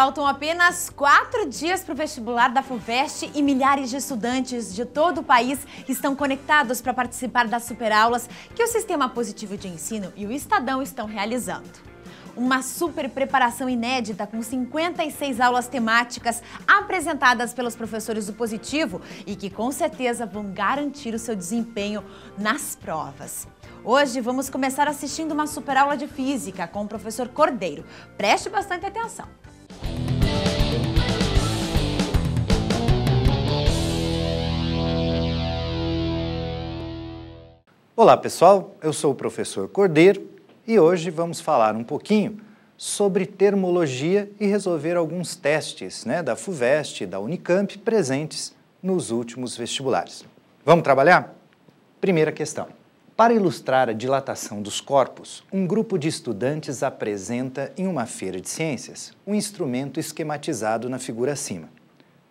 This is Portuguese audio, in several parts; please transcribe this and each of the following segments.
Faltam apenas 4 dias para o vestibular da FUVEST e milhares de estudantes de todo o país estão conectados para participar das superaulas que o Sistema Positivo de Ensino e o Estadão estão realizando. Uma super preparação inédita com 56 aulas temáticas apresentadas pelos professores do Positivo e que com certeza vão garantir o seu desempenho nas provas. Hoje vamos começar assistindo uma super aula de Física com o professor Cordeiro. Preste bastante atenção. Olá pessoal, eu sou o professor Cordeiro e hoje vamos falar um pouquinho sobre termologia e resolver alguns testes da FUVEST e da Unicamp presentes nos últimos vestibulares. Vamos trabalhar? Primeira questão. Para ilustrar a dilatação dos corpos, um grupo de estudantes apresenta em uma feira de ciências um instrumento esquematizado na figura acima.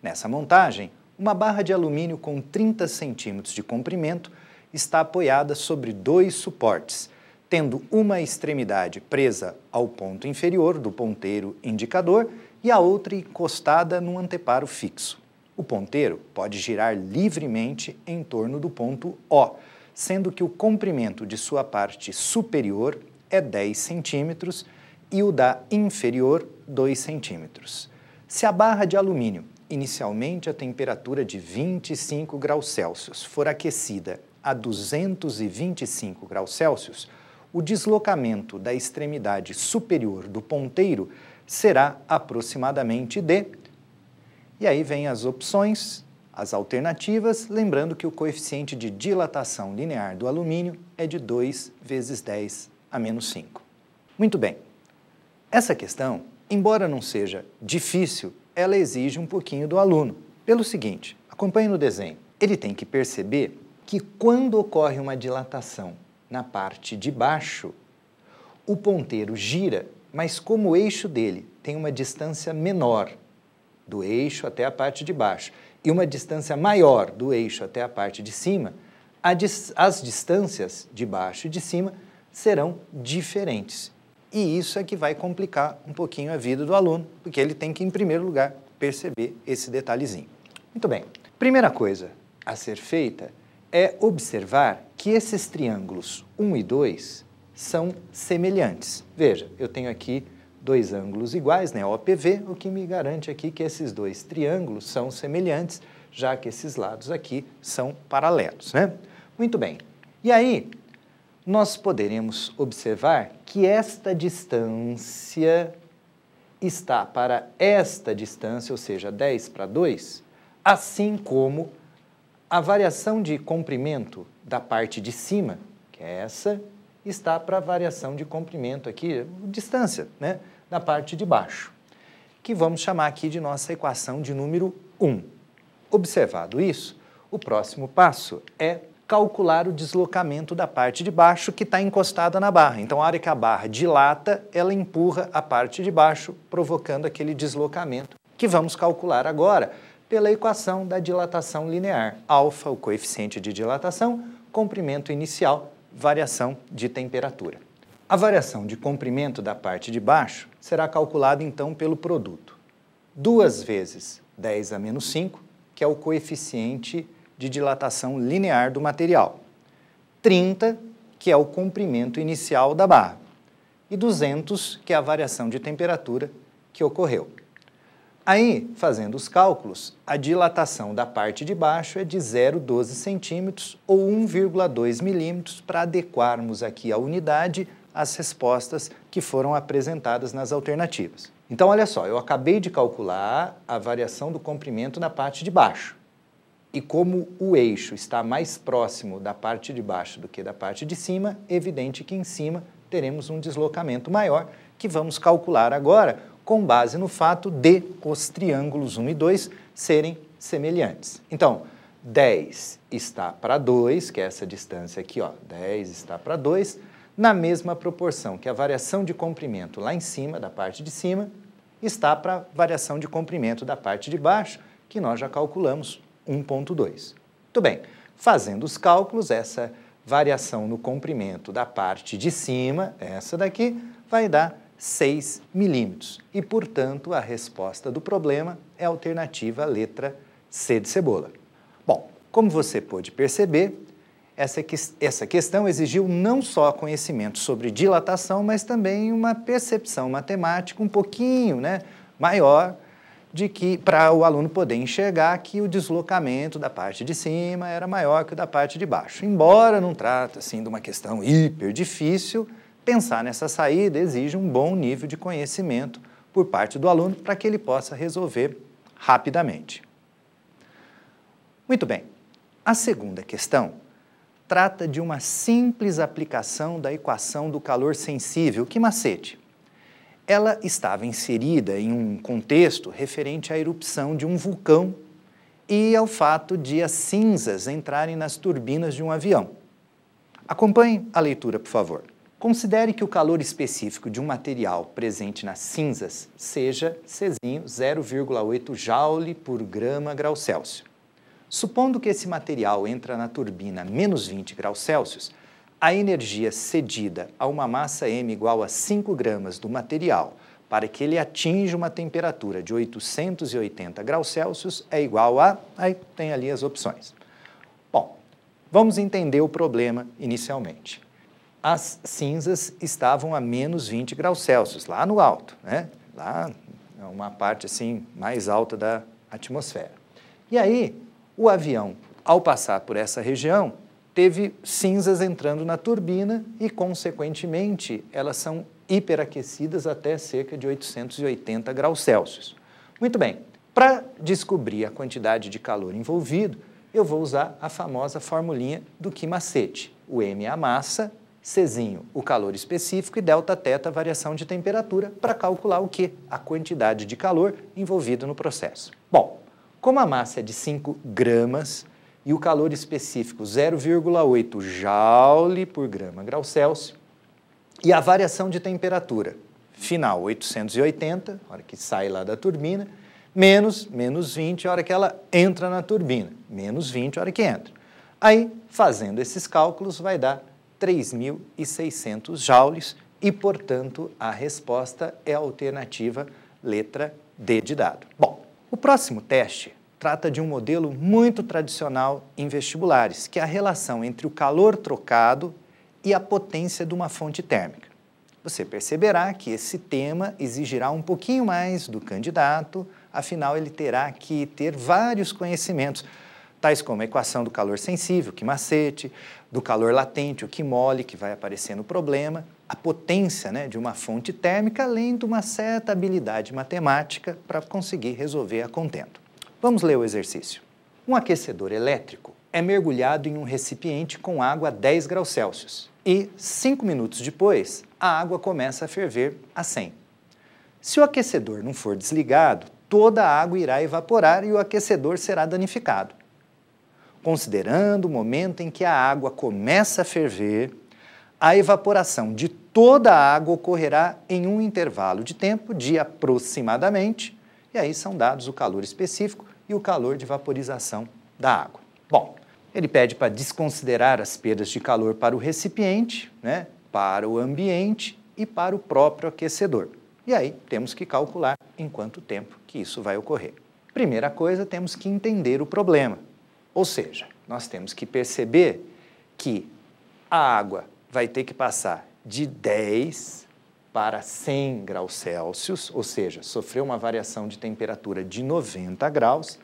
Nessa montagem, uma barra de alumínio com 30 centímetros de comprimento está apoiada sobre 2 suportes, tendo uma extremidade presa ao ponto inferior do ponteiro indicador e a outra encostada no anteparo fixo. O ponteiro pode girar livremente em torno do ponto O, sendo que o comprimento de sua parte superior é 10 centímetros e o da inferior 2 centímetros. Se a barra de alumínio, inicialmente a temperatura de 25 graus Celsius, for aquecida a 225 graus Celsius, o deslocamento da extremidade superior do ponteiro será aproximadamente de... E aí vem as opções, as alternativas, lembrando que o coeficiente de dilatação linear do alumínio é de 2 vezes 10 a menos 5. Muito bem. Essa questão, embora não seja difícil, ela exige um pouquinho do aluno. Pelo seguinte, acompanhe no desenho. Ele tem que perceber que quando ocorre uma dilatação na parte de baixo, o ponteiro gira, mas como o eixo dele tem uma distância menor do eixo até a parte de baixo e uma distância maior do eixo até a parte de cima, as distâncias de baixo e de cima serão diferentes. E isso é que vai complicar um pouquinho a vida do aluno, porque ele tem que, em primeiro lugar, perceber esse detalhezinho. Muito bem. Primeira coisa a ser feita é observar que esses triângulos 1 e 2 são semelhantes. Veja, eu tenho aqui 2 ângulos iguais, OPV, o que me garante aqui que esses 2 triângulos são semelhantes, já que esses lados aqui são paralelos, Muito bem. E aí, nós poderemos observar que esta distância está para esta distância, ou seja, 10 para 2, assim como a variação de comprimento da parte de cima, que é essa, está para a variação de comprimento aqui, distância, da parte de baixo, que vamos chamar aqui de nossa equação de número 1. Observado isso, o próximo passo é calcular o deslocamento da parte de baixo que está encostada na barra. Então, a hora que a barra dilata, ela empurra a parte de baixo, provocando aquele deslocamento, que vamos calcular agora pela equação da dilatação linear. Alfa, o coeficiente de dilatação, comprimento inicial, variação de temperatura. A variação de comprimento da parte de baixo será calculada, então, pelo produto. 2 vezes 10 a menos 5, que é o coeficiente de dilatação linear do material. 30, que é o comprimento inicial da barra. E 200, que é a variação de temperatura que ocorreu. Aí, fazendo os cálculos, a dilatação da parte de baixo é de 0,12 centímetros ou 1,2 milímetros para adequarmos aqui a unidade às respostas que foram apresentadas nas alternativas. Então, olha só, eu acabei de calcular a variação do comprimento na parte de baixo. E como o eixo está mais próximo da parte de baixo do que da parte de cima, é evidente que em cima teremos um deslocamento maior, que vamos calcular agora com base no fato de os triângulos 1 e 2 serem semelhantes. Então, 10 está para 2, que é essa distância aqui, 10 está para 2, na mesma proporção que a variação de comprimento lá em cima, da parte de cima, está para a variação de comprimento da parte de baixo, que nós já calculamos, 1,2. Muito bem, fazendo os cálculos, essa variação no comprimento da parte de cima, essa daqui, vai dar 6 milímetros. E, portanto, a resposta do problema é a alternativa letra C de cebola. Bom, como você pôde perceber, essa questão exigiu não só conhecimento sobre dilatação, mas também uma percepção matemática um pouquinho maior de que para o aluno poder enxergar que o deslocamento da parte de cima era maior que o da parte de baixo. Embora não trate assim de uma questão hiper difícil, pensar nessa saída exige um bom nível de conhecimento por parte do aluno para que ele possa resolver rapidamente. Muito bem, a segunda questão trata de uma simples aplicação da equação do calor sensível. Que macete? Ela estava inserida em um contexto referente à erupção de um vulcão e ao fato de as cinzas entrarem nas turbinas de um avião. Acompanhe a leitura, por favor. Considere que o calor específico de um material presente nas cinzas seja Czinho 0,8 joule por grama grau Celsius. Supondo que esse material entra na turbina a menos 20 graus Celsius, a energia cedida a uma massa M igual a 5 gramas do material para que ele atinja uma temperatura de 880 graus Celsius é igual a... Aí tem ali as opções. Bom, vamos entender o problema inicialmente. As cinzas estavam a menos 20 graus Celsius, lá no alto, lá é uma parte assim mais alta da atmosfera. E aí, o avião, ao passar por essa região, teve cinzas entrando na turbina e, consequentemente, elas são hiperaquecidas até cerca de 880 graus Celsius. Muito bem, para descobrir a quantidade de calor envolvido, eu vou usar a famosa formulinha do que macete. O M é a massa, Czinho o calor específico e ΔT a variação de temperatura para calcular o quê? A quantidade de calor envolvido no processo. Bom, como a massa é de 5 gramas e o calor específico 0,8 joule por grama grau Celsius e a variação de temperatura final 880, a hora que sai lá da turbina, menos 20, a hora que ela entra na turbina, menos 20, a hora que entra. Aí, fazendo esses cálculos, vai dar 3.600 joules e, portanto, a resposta é a alternativa letra D de dado. Bom, o próximo teste trata de um modelo muito tradicional em vestibulares, que é a relação entre o calor trocado e a potência de uma fonte térmica. Você perceberá que esse tema exigirá um pouquinho mais do candidato, afinal ele terá que ter vários conhecimentos, tais como a equação do calor sensível, que macete, do calor latente, o que mole, que vai aparecer no problema, a potência de uma fonte térmica, além de uma certa habilidade matemática para conseguir resolver a contento. Vamos ler o exercício. Um aquecedor elétrico é mergulhado em um recipiente com água a 10 graus Celsius e, 5 minutos depois, a água começa a ferver a 100. Se o aquecedor não for desligado, toda a água irá evaporar e o aquecedor será danificado. Considerando o momento em que a água começa a ferver, a evaporação de toda a água ocorrerá em um intervalo de tempo de aproximadamente, e aí são dados o calor específico e o calor de vaporização da água. Bom, ele pede para desconsiderar as perdas de calor para o recipiente, para o ambiente e para o próprio aquecedor. E aí temos que calcular em quanto tempo que isso vai ocorrer. Primeira coisa, temos que entender o problema. Ou seja, nós temos que perceber que a água vai ter que passar de 10 para 100 graus Celsius, ou seja, sofreu uma variação de temperatura de 90 graus,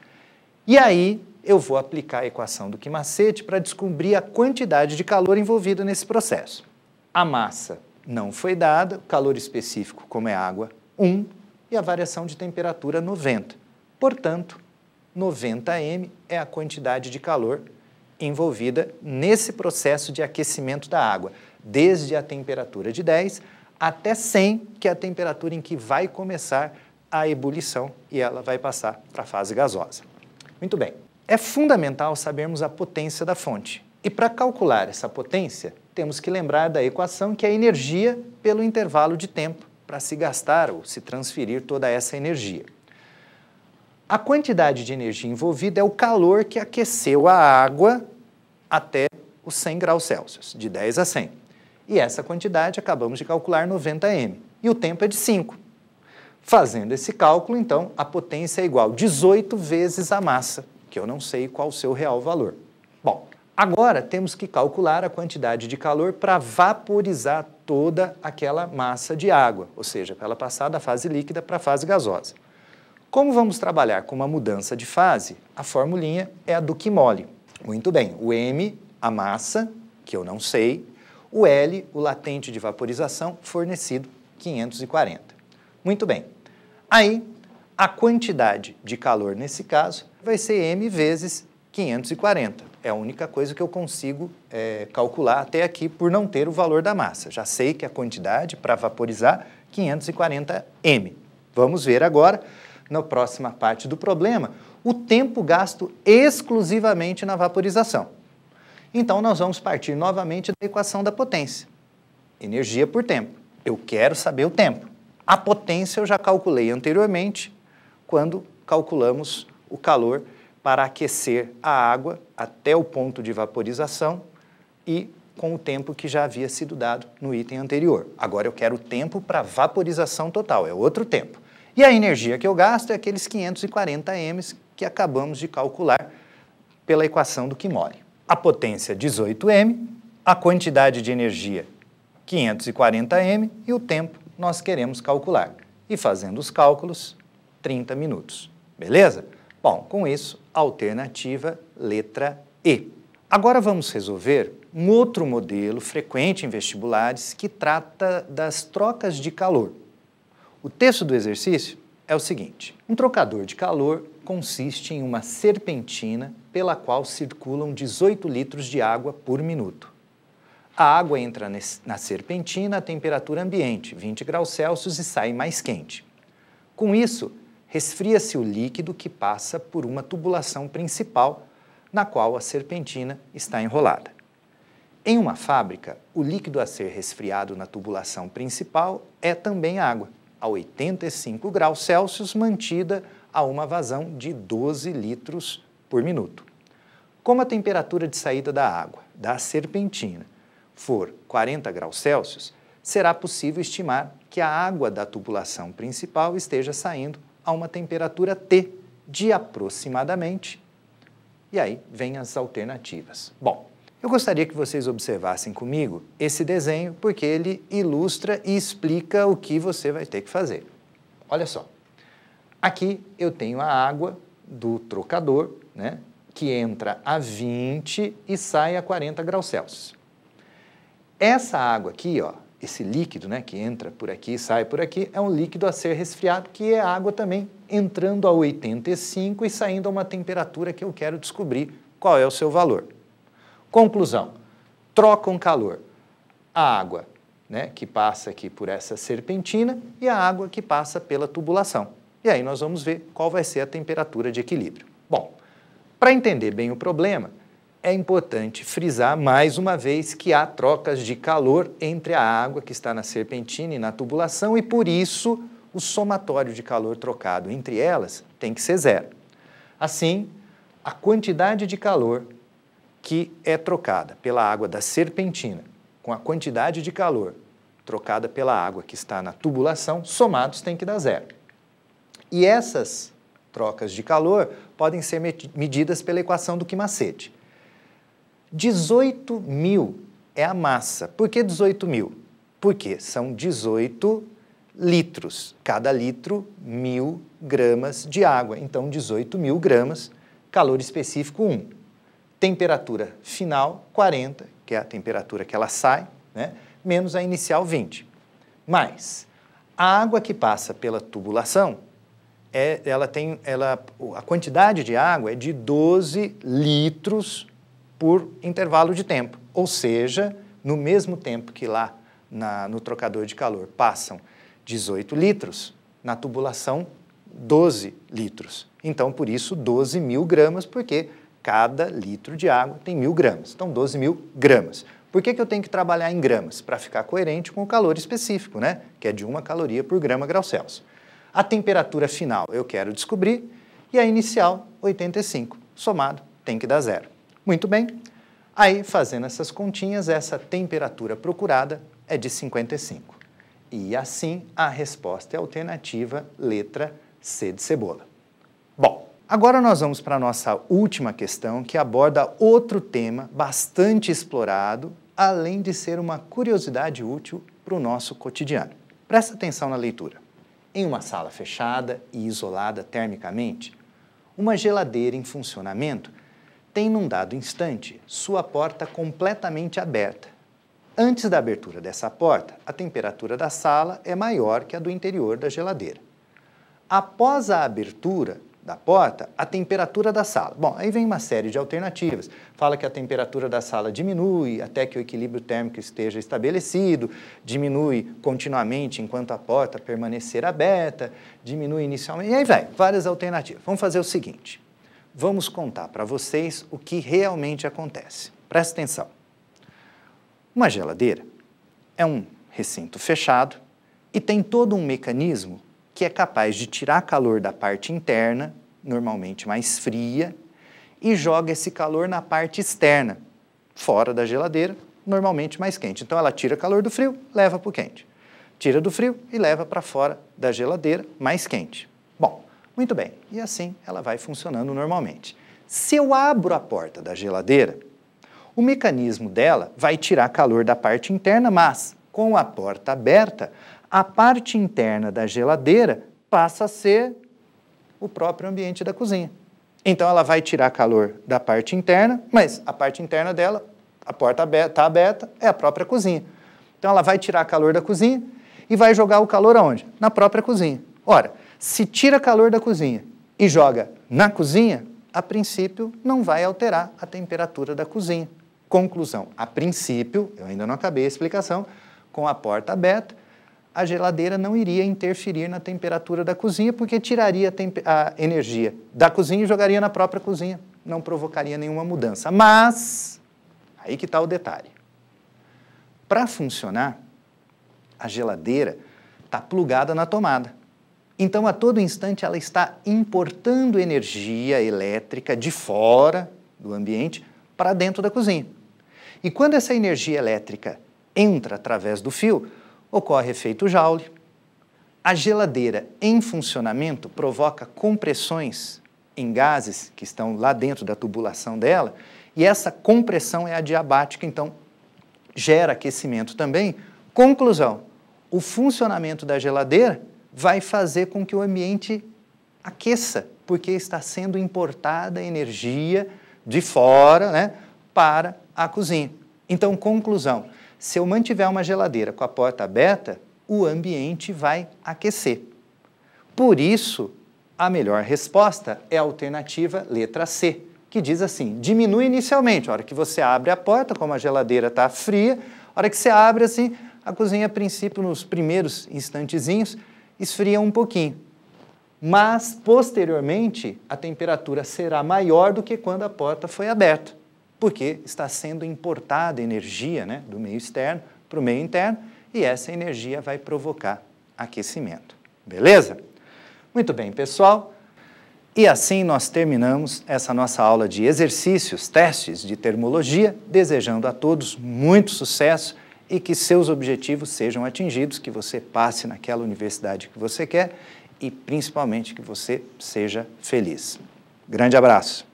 e aí eu vou aplicar a equação do que macete para descobrir a quantidade de calor envolvida nesse processo. A massa não foi dada, o calor específico, como é água, 1, e a variação de temperatura 90. Portanto, 90 M é a quantidade de calor envolvida nesse processo de aquecimento da água, desde a temperatura de 10 até 100, que é a temperatura em que vai começar a ebulição e ela vai passar para a fase gasosa. Muito bem, é fundamental sabermos a potência da fonte. E para calcular essa potência, temos que lembrar da equação que é a energia pelo intervalo de tempo para se gastar ou se transferir toda essa energia. A quantidade de energia envolvida é o calor que aqueceu a água até os 100 graus Celsius, de 10 a 100. E essa quantidade acabamos de calcular 90 M. e o tempo é de 5. Fazendo esse cálculo, então, a potência é igual a 18 vezes a massa, que eu não sei qual o seu real valor. Bom, agora temos que calcular a quantidade de calor para vaporizar toda aquela massa de água, ou seja, para ela passar da fase líquida para a fase gasosa. Como vamos trabalhar com uma mudança de fase, a formulinha é a do Kmol. Muito bem, o M, a massa, que eu não sei, o L, o latente de vaporização, fornecido 540. Muito bem. Aí, a quantidade de calor nesse caso vai ser M vezes 540. É a única coisa que eu consigo calcular até aqui por não ter o valor da massa. Já sei que a quantidade para vaporizar 540 M. Vamos ver agora, na próxima parte do problema, o tempo gasto exclusivamente na vaporização. Então, nós vamos partir novamente da equação da potência. Energia por tempo. Eu quero saber o tempo. A potência eu já calculei anteriormente, quando calculamos o calor para aquecer a água até o ponto de vaporização e com o tempo que já havia sido dado no item anterior. Agora eu quero o tempo para vaporização total, é outro tempo. E a energia que eu gasto é aqueles 540 M que acabamos de calcular pela equação do Kmol. A potência 18 M, a quantidade de energia 540 M e o tempo nós queremos calcular. E fazendo os cálculos, 30 minutos. Beleza? Bom, com isso, alternativa letra E. Agora vamos resolver um outro modelo frequente em vestibulares que trata das trocas de calor. O texto do exercício é o seguinte: um trocador de calor consiste em uma serpentina pela qual circulam 18 litros de água por minuto. A água entra na serpentina a temperatura ambiente, 20 graus Celsius, e sai mais quente. Com isso, resfria-se o líquido que passa por uma tubulação principal, na qual a serpentina está enrolada. Em uma fábrica, o líquido a ser resfriado na tubulação principal é também água, a 85 graus Celsius, mantida a uma vazão de 12 litros por minuto. Como a temperatura de saída da água da serpentina for 40 graus Celsius, será possível estimar que a água da tubulação principal esteja saindo a uma temperatura T de aproximadamente. E aí vem as alternativas. Bom, eu gostaria que vocês observassem comigo esse desenho, porque ele ilustra e explica o que você vai ter que fazer. Olha só, aqui eu tenho a água do trocador, né, que entra a 20 e sai a 40 graus Celsius. Essa água aqui, ó, esse líquido, né, que entra por aqui e sai por aqui, é um líquido a ser resfriado, que é água também entrando a 85 e saindo a uma temperatura que eu quero descobrir qual é o seu valor. Conclusão: trocam calor a água, né, que passa aqui por essa serpentina e a água que passa pela tubulação. E aí nós vamos ver qual vai ser a temperatura de equilíbrio. Bom, para entender bem o problema, é importante frisar mais uma vez que há trocas de calor entre a água que está na serpentina e na tubulação e, por isso, o somatório de calor trocado entre elas tem que ser zero. Assim, a quantidade de calor que é trocada pela água da serpentina com a quantidade de calor trocada pela água que está na tubulação, somados tem que dar zero. E essas trocas de calor podem ser medidas pela equação do Quimacete. 18.000 é a massa. Por que 18.000? Porque são 18 litros. Cada litro, 1.000 gramas de água. Então, 18.000 gramas, calor específico 1. Temperatura final, 40, que é a temperatura que ela sai, né? Menos a inicial, 20. Mas a água que passa pela tubulação, a quantidade de água é de 12 litros por intervalo de tempo. Ou seja, no mesmo tempo que lá no trocador de calor passam 18 litros, na tubulação 12 litros. Então, por isso, 12.000 gramas, porque cada litro de água tem 1.000 gramas. Então, 12.000 gramas. Por que eu tenho que trabalhar em gramas? Para ficar coerente com o calor específico, né? Que é de 1 caloria por grama grau Celsius. A temperatura final eu quero descobrir e a inicial, 85. Somado, tem que dar zero. Muito bem. Aí, fazendo essas continhas, essa temperatura procurada é de 55. E assim a resposta é a alternativa letra C de cebola. Bom, agora nós vamos para a nossa última questão, que aborda outro tema bastante explorado, além de ser uma curiosidade útil para o nosso cotidiano. Presta atenção na leitura. Em uma sala fechada e isolada termicamente, uma geladeira em funcionamento tem, num dado instante, sua porta completamente aberta. Antes da abertura dessa porta, a temperatura da sala é maior que a do interior da geladeira. Após a abertura da porta, a temperatura da sala. Bom, aí vem uma série de alternativas. Fala que a temperatura da sala diminui até que o equilíbrio térmico esteja estabelecido, diminui continuamente enquanto a porta permanecer aberta, diminui inicialmente, e aí vai, várias alternativas. Vamos fazer o seguinte, vamos contar para vocês o que realmente acontece. Presta atenção. Uma geladeira é um recinto fechado e tem todo um mecanismo que é capaz de tirar calor da parte interna, normalmente mais fria, e joga esse calor na parte externa, fora da geladeira, normalmente mais quente. Então ela tira calor do frio, leva para o quente. Tira do frio e leva para fora da geladeira, mais quente. Bom, muito bem, e assim ela vai funcionando normalmente. Se eu abro a porta da geladeira, o mecanismo dela vai tirar calor da parte interna, mas com a porta aberta, a parte interna da geladeira passa a ser o próprio ambiente da cozinha. Então ela vai tirar calor da parte interna, mas a parte interna dela, a porta está aberta, é a própria cozinha. Então ela vai tirar calor da cozinha e vai jogar o calor aonde? Na própria cozinha. Ora, se tira calor da cozinha e joga na cozinha, a princípio não vai alterar a temperatura da cozinha. Conclusão, a princípio, eu ainda não acabei a explicação, com a porta aberta, a geladeira não iria interferir na temperatura da cozinha, porque tiraria a energia da cozinha e jogaria na própria cozinha, não provocaria nenhuma mudança. Mas, aí que está o detalhe. Para funcionar, a geladeira está plugada na tomada. Então, a todo instante, ela está importando energia elétrica de fora do ambiente para dentro da cozinha. E quando essa energia elétrica entra através do fio, ocorre efeito Joule. A geladeira em funcionamento provoca compressões em gases que estão lá dentro da tubulação dela, e essa compressão é adiabática, então gera aquecimento também. Conclusão, o funcionamento da geladeira vai fazer com que o ambiente aqueça, porque está sendo importada energia de fora, né, para a cozinha. Então, conclusão, se eu mantiver uma geladeira com a porta aberta, o ambiente vai aquecer. Por isso, a melhor resposta é a alternativa letra C, que diz assim, diminui inicialmente. A hora que você abre a porta, como a geladeira está fria, a hora que você abre assim, a cozinha, a princípio, nos primeiros instantezinhos, esfria um pouquinho. Mas, posteriormente, a temperatura será maior do que quando a porta foi aberta, porque está sendo importada energia, né, do meio externo para o meio interno, e essa energia vai provocar aquecimento. Beleza? Muito bem, pessoal. E assim nós terminamos essa nossa aula de exercícios, testes de termologia, desejando a todos muito sucesso e que seus objetivos sejam atingidos, que você passe naquela universidade que você quer e, principalmente, que você seja feliz. Grande abraço!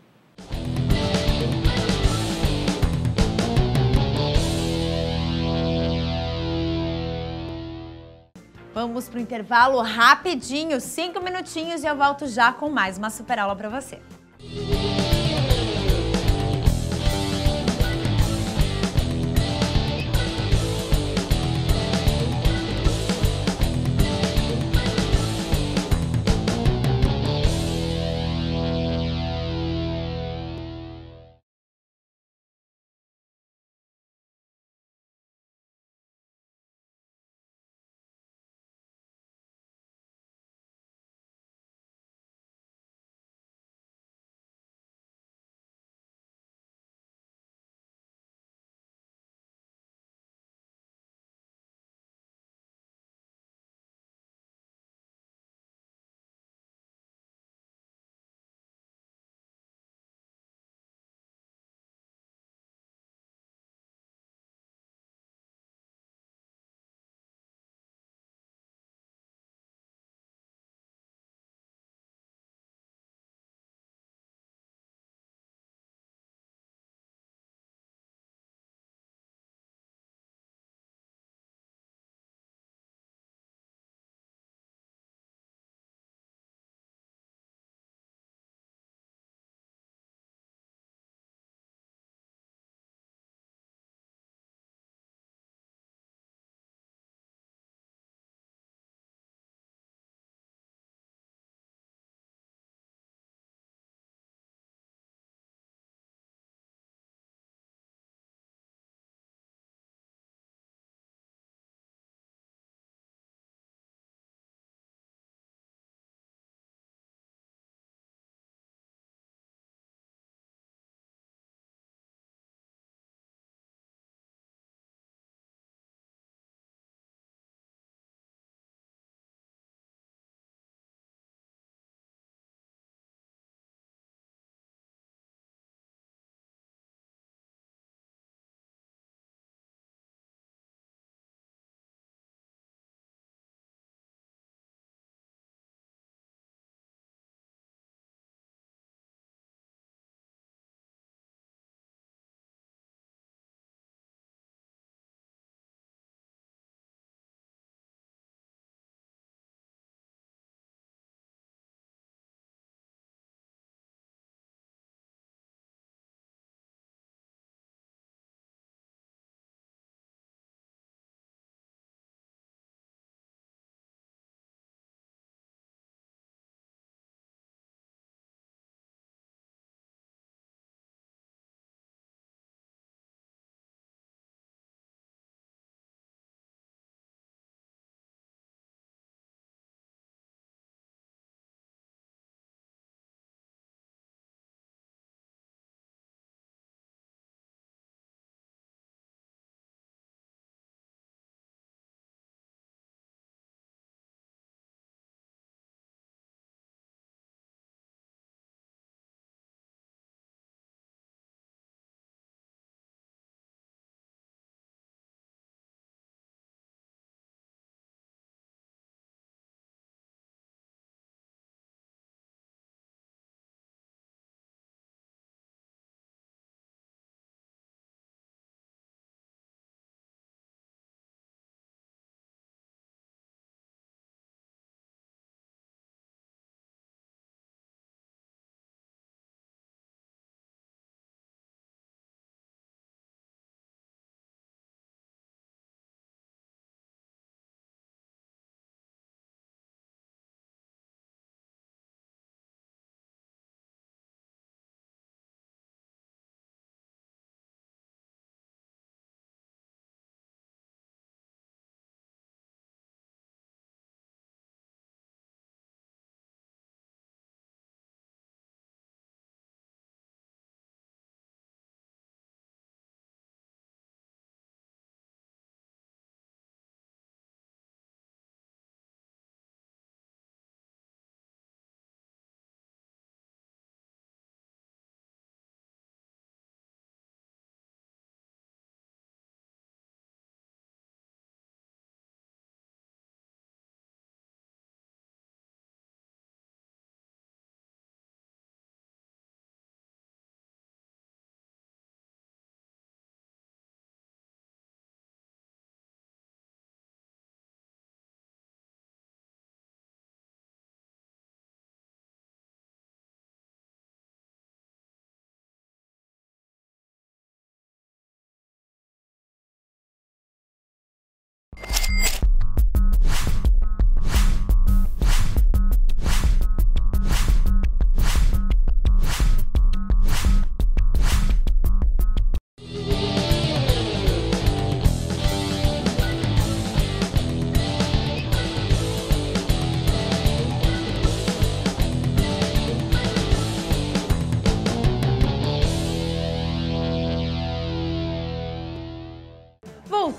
Vamos para o intervalo rapidinho, 5 minutinhos, e eu volto já com mais uma super aula para você.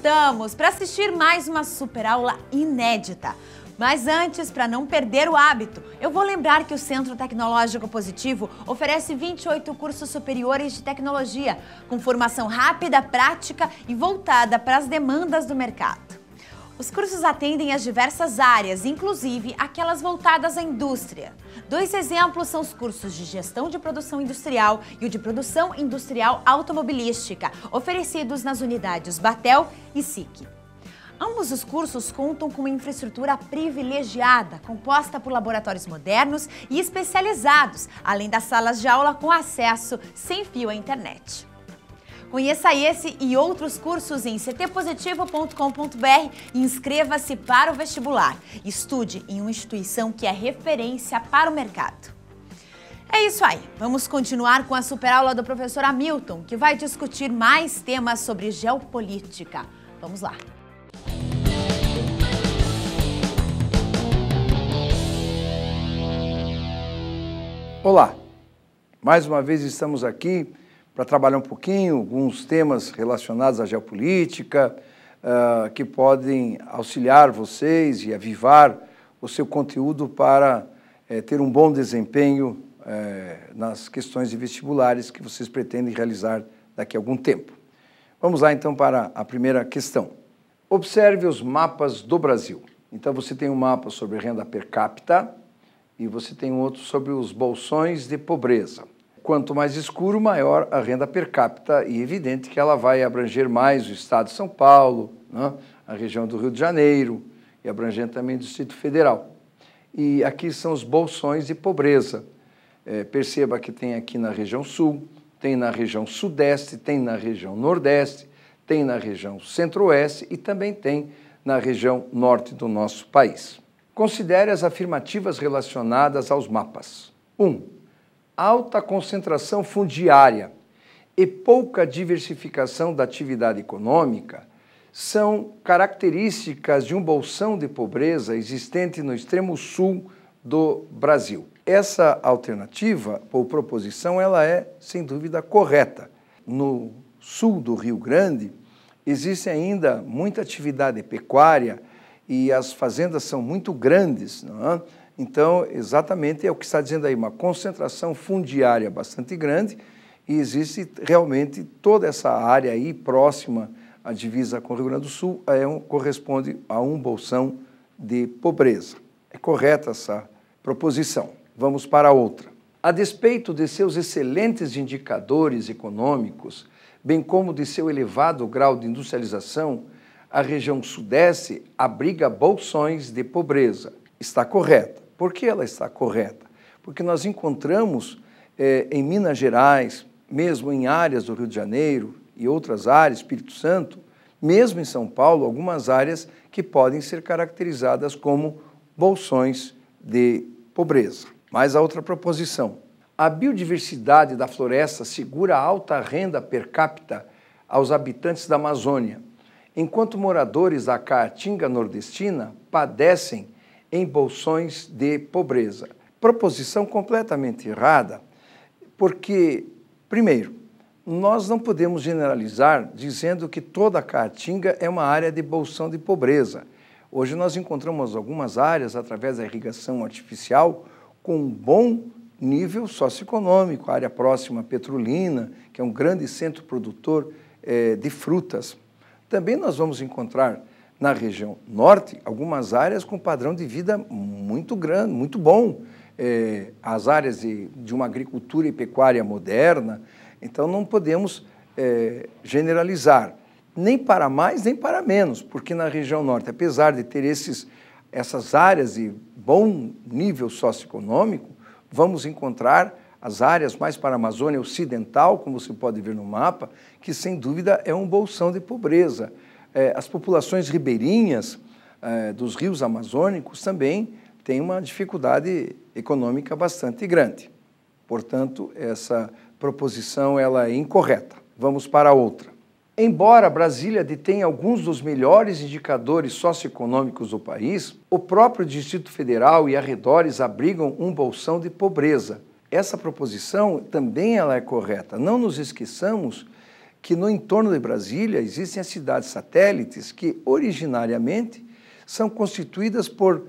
voltamos para assistir mais uma super aula inédita. Mas antes, para não perder o hábito, eu vou lembrar que o Centro Tecnológico Positivo oferece 28 cursos superiores de tecnologia, com formação rápida, prática e voltada para as demandas do mercado. Os cursos atendem às diversas áreas, inclusive aquelas voltadas à indústria. 2 exemplos são os cursos de Gestão de Produção Industrial e o de Produção Industrial Automobilística, oferecidos nas unidades Batel e SIC. Ambos os cursos contam com uma infraestrutura privilegiada, composta por laboratórios modernos e especializados, além das salas de aula com acesso sem fio à internet. Conheça esse e outros cursos em ctpositivo.com.br e inscreva-se para o vestibular. Estude em uma instituição que é referência para o mercado. É isso aí, vamos continuar com a superaula do professor Hamilton, que vai discutir mais temas sobre geopolítica. Vamos lá! Olá, mais uma vez estamos aqui para trabalhar um pouquinho alguns temas relacionados à geopolítica que podem auxiliar vocês e avivar o seu conteúdo para ter um bom desempenho nas questões de vestibulares que vocês pretendem realizar daqui a algum tempo. Vamos lá então para a primeira questão. Observe os mapas do Brasil. Então você tem um mapa sobre renda per capita e você tem um outro sobre os bolsões de pobreza. Quanto mais escuro, maior a renda per capita e evidente que ela vai abranger mais o estado de São Paulo, né, a região do Rio de Janeiro e abrangendo também o Distrito Federal. E aqui são os bolsões de pobreza. Perceba que tem aqui na região sul, tem na região sudeste, tem na região nordeste, tem na região centro-oeste e também tem na região norte do nosso país. Considere as afirmativas relacionadas aos mapas. 1. Alta concentração fundiária e pouca diversificação da atividade econômica são características de um bolsão de pobreza existente no extremo sul do Brasil. Essa alternativa, ou proposição, ela é, sem dúvida, correta. No sul do Rio Grande, existe ainda muita atividade pecuária e as fazendas são muito grandes, não é? Então, exatamente é o que está dizendo aí, uma concentração fundiária bastante grande e existe realmente toda essa área aí próxima à divisa com o Rio Grande do Sul, corresponde a um bolsão de pobreza. É correta essa proposição. Vamos para outra. A despeito de seus excelentes indicadores econômicos, bem como de seu elevado grau de industrialização, a região sudeste abriga bolsões de pobreza. Está correta. Por que ela está correta? Porque nós encontramos em Minas Gerais, mesmo em áreas do Rio de Janeiro e outras áreas, Espírito Santo, mesmo em São Paulo, algumas áreas que podem ser caracterizadas como bolsões de pobreza. Mais a outra proposição. A biodiversidade da floresta segura alta renda per capita aos habitantes da Amazônia, enquanto moradores da Caatinga nordestina padecem em bolsões de pobreza. Proposição completamente errada, porque, primeiro, nós não podemos generalizar dizendo que toda a Caatinga é uma área de bolsão de pobreza. Hoje nós encontramos algumas áreas, através da irrigação artificial, com um bom nível socioeconômico, a área próxima à Petrolina, que é um grande centro produtor de frutas. Também nós vamos encontrar na região norte algumas áreas com padrão de vida muito grande, muito bom. As áreas de uma agricultura e pecuária moderna. Então não podemos generalizar, nem para mais nem para menos, porque na região norte, apesar de ter essas áreas de bom nível socioeconômico, vamos encontrar as áreas mais para a Amazônia Ocidental, como você pode ver no mapa, que sem dúvida é um bolsão de pobreza. As populações ribeirinhas dos rios amazônicos também têm uma dificuldade econômica bastante grande. Portanto, essa proposição ela é incorreta. Vamos para outra. Embora Brasília detenha alguns dos melhores indicadores socioeconômicos do país, o próprio Distrito Federal e arredores abrigam um bolsão de pobreza. Essa proposição também ela é correta. Não nos esqueçamos que no entorno de Brasília existem as cidades satélites que originariamente são constituídas por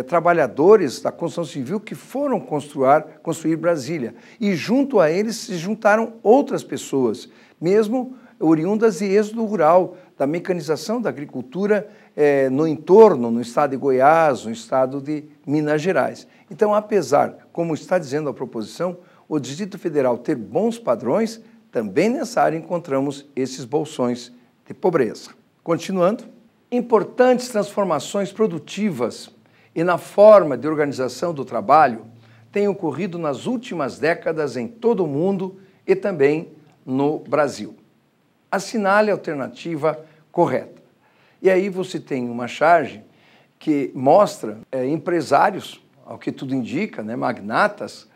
trabalhadores da construção civil que foram construir Brasília. E junto a eles se juntaram outras pessoas, mesmo oriundas de êxodo rural, da mecanização da agricultura no entorno, no estado de Goiás, no estado de Minas Gerais. Então, apesar, como está dizendo a proposição, o Distrito Federal ter bons padrões, também nessa área encontramos esses bolsões de pobreza. Continuando, importantes transformações produtivas e na forma de organização do trabalho têm ocorrido nas últimas décadas em todo o mundo e também no Brasil. Assinale a alternativa correta. E aí você tem uma charge que mostra empresários, ao que tudo indica, magnatas,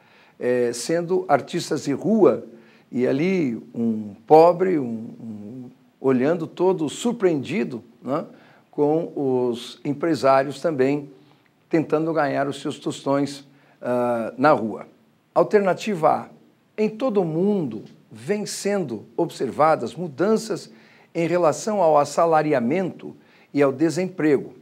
sendo artistas de rua, e ali um pobre, olhando todo surpreendido, com os empresários também tentando ganhar os seus tostões na rua. Alternativa A. Em todo o mundo vêm sendo observadas mudanças em relação ao assalariamento e ao desemprego,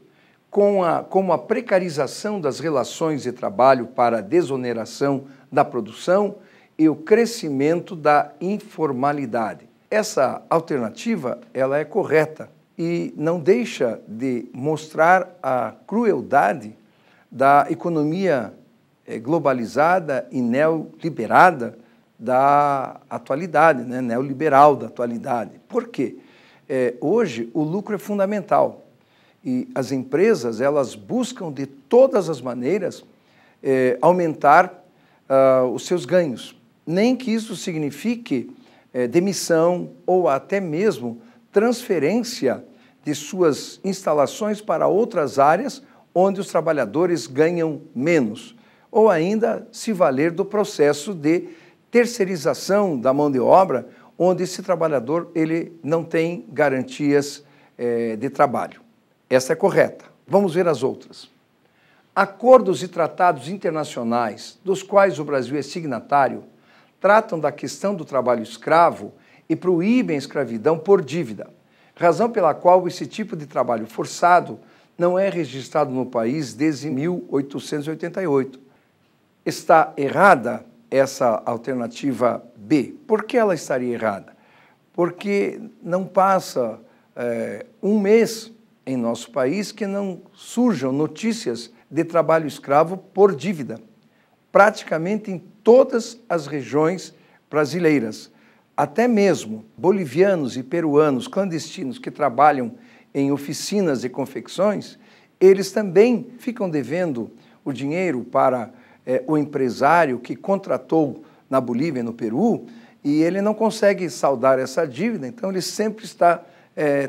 como a precarização das relações de trabalho para a desoneração da produção e o crescimento da informalidade. Essa alternativa ela é correta e não deixa de mostrar a crueldade da economia globalizada e neoliberada da atualidade, neoliberal da atualidade. Por quê? Hoje o lucro é fundamental e as empresas elas buscam de todas as maneiras aumentar os seus ganhos, nem que isso signifique demissão ou até mesmo transferência de suas instalações para outras áreas onde os trabalhadores ganham menos, ou ainda se valer do processo de terceirização da mão de obra, onde esse trabalhador ele não tem garantias de trabalho. Essa é correta. Vamos ver as outras. Acordos e tratados internacionais, dos quais o Brasil é signatário, tratam da questão do trabalho escravo e proíbem a escravidão por dívida, razão pela qual esse tipo de trabalho forçado não é registrado no país desde 1888. Está errada essa alternativa B. Por que ela estaria errada? Porque não passa um mês em nosso país que não surjam notícias de trabalho escravo por dívida, praticamente em todas as regiões brasileiras. Até mesmo bolivianos e peruanos clandestinos que trabalham em oficinas de confecções, eles também ficam devendo o dinheiro para o empresário que contratou na Bolívia e no Peru, e ele não consegue saldar essa dívida, então ele sempre está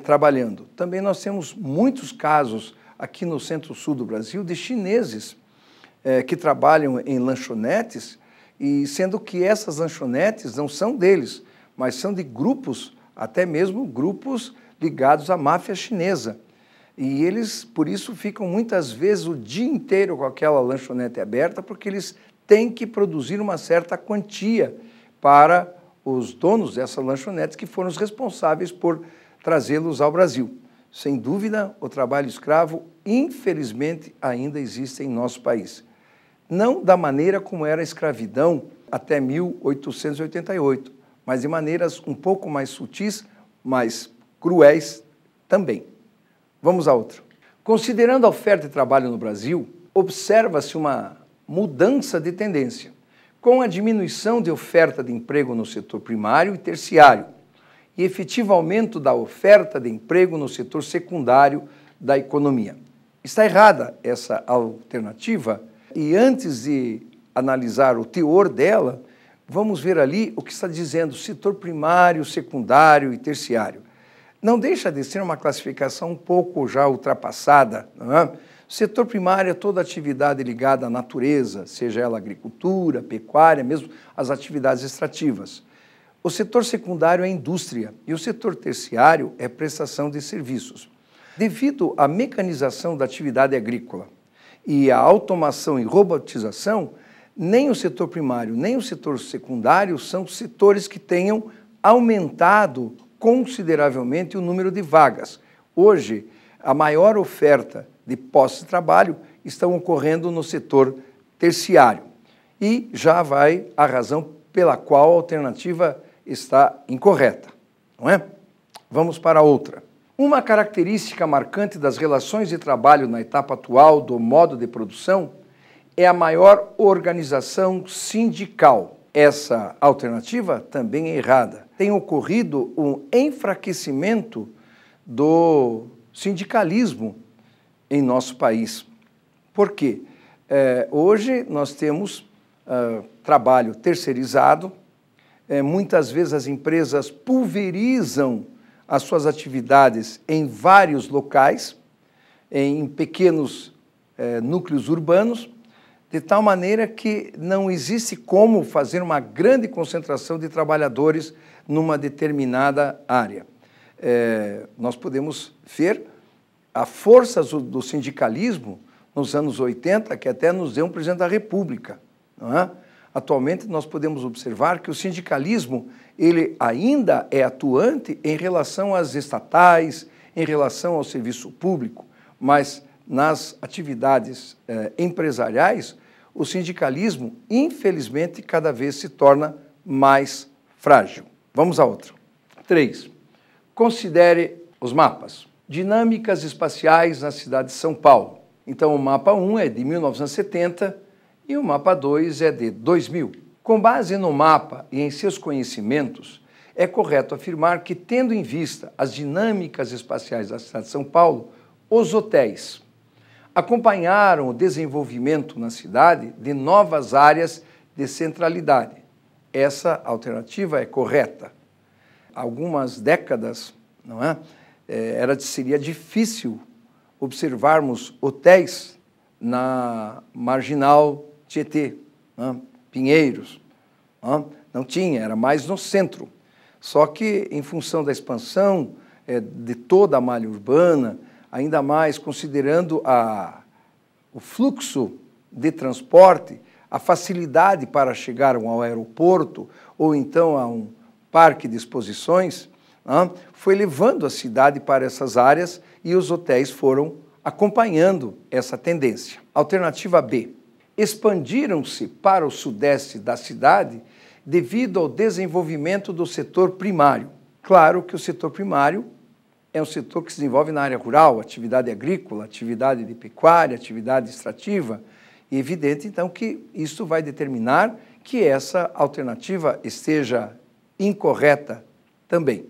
trabalhando. Também nós temos muitos casos aqui no centro-sul do Brasil de chineses que trabalham em lanchonetes, e sendo que essas lanchonetes não são deles, mas são de grupos, até mesmo grupos ligados à máfia chinesa. E eles, por isso, ficam muitas vezes o dia inteiro com aquela lanchonete aberta, porque eles têm que produzir uma certa quantia para os donos dessas lanchonetes, que foram os responsáveis por trazê-los ao Brasil. Sem dúvida, o trabalho escravo, infelizmente, ainda existe em nosso país. Não da maneira como era a escravidão até 1888, mas de maneiras um pouco mais sutis, mais cruéis também. Vamos a outra. Considerando a oferta de trabalho no Brasil, observa-se uma mudança de tendência, com a diminuição de oferta de emprego no setor primário e terciário, e efetivo aumento da oferta de emprego no setor secundário da economia. Está errada essa alternativa, e antes de analisar o teor dela, vamos ver ali o que está dizendo setor primário, secundário e terciário. Não deixa de ser uma classificação um pouco já ultrapassada, não é? O setor primário é toda atividade ligada à natureza, seja ela agricultura, pecuária, mesmo as atividades extrativas. O setor secundário é indústria e o setor terciário é prestação de serviços. Devido à mecanização da atividade agrícola e à automação e robotização, nem o setor primário nem o setor secundário são setores que tenham aumentado consideravelmente o número de vagas. Hoje, a maior oferta de postos de trabalho estão ocorrendo no setor terciário. E já vai a razão pela qual a alternativa está incorreta, não é? Vamos para outra. Uma característica marcante das relações de trabalho na etapa atual do modo de produção é a maior organização sindical. Essa alternativa também é errada. Tem ocorrido um enfraquecimento do sindicalismo em nosso país. Por quê? Hoje nós temos trabalho terceirizado, muitas vezes as empresas pulverizam as suas atividades em vários locais, em pequenos núcleos urbanos, de tal maneira que não existe como fazer uma grande concentração de trabalhadores numa determinada área. Nós podemos ver a força do sindicalismo nos anos 80, que até nos deu um presidente da República, não é? Atualmente, nós podemos observar que o sindicalismo ele ainda é atuante em relação às estatais, em relação ao serviço público, mas nas atividades empresariais, o sindicalismo, infelizmente, cada vez se torna mais frágil. Vamos a outra. 3. Considere os mapas. Dinâmicas espaciais na cidade de São Paulo. Então, o mapa 1 é de 1970, e o mapa 2 é de 2000. Com base no mapa e em seus conhecimentos, é correto afirmar que, tendo em vista as dinâmicas espaciais da cidade de São Paulo, os hotéis acompanharam o desenvolvimento na cidade de novas áreas de centralidade. Essa alternativa é correta. Há algumas décadas, não é? Seria difícil observarmos hotéis na Marginal Tietê, Pinheiros, não tinha, era mais no centro. Só que, em função da expansão de toda a malha urbana, ainda mais considerando o fluxo de transporte, a facilidade para chegar ao aeroporto ou então a um parque de exposições, foi levando a cidade para essas áreas e os hotéis foram acompanhando essa tendência. Alternativa B. Expandiram-se para o sudeste da cidade devido ao desenvolvimento do setor primário. Claro que o setor primário é um setor que se desenvolve na área rural, atividade agrícola, atividade de pecuária, atividade extrativa. E é evidente, então, que isso vai determinar que essa alternativa esteja incorreta também.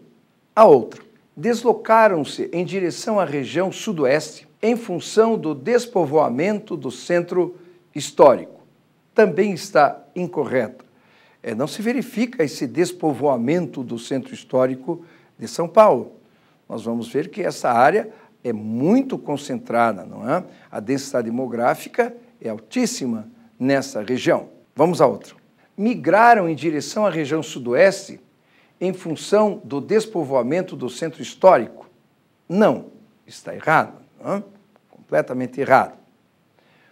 A outra. Deslocaram-se em direção à região sudoeste em função do despovoamento do centro histórico. Também está incorreta. Não se verifica esse despovoamento do centro histórico de São Paulo. Nós vamos ver que essa área é muito concentrada, não é? A densidade demográfica é altíssima nessa região. Vamos a outra. Migraram em direção à região sudoeste em função do despovoamento do centro histórico? Não, está errado, não é? Completamente errado.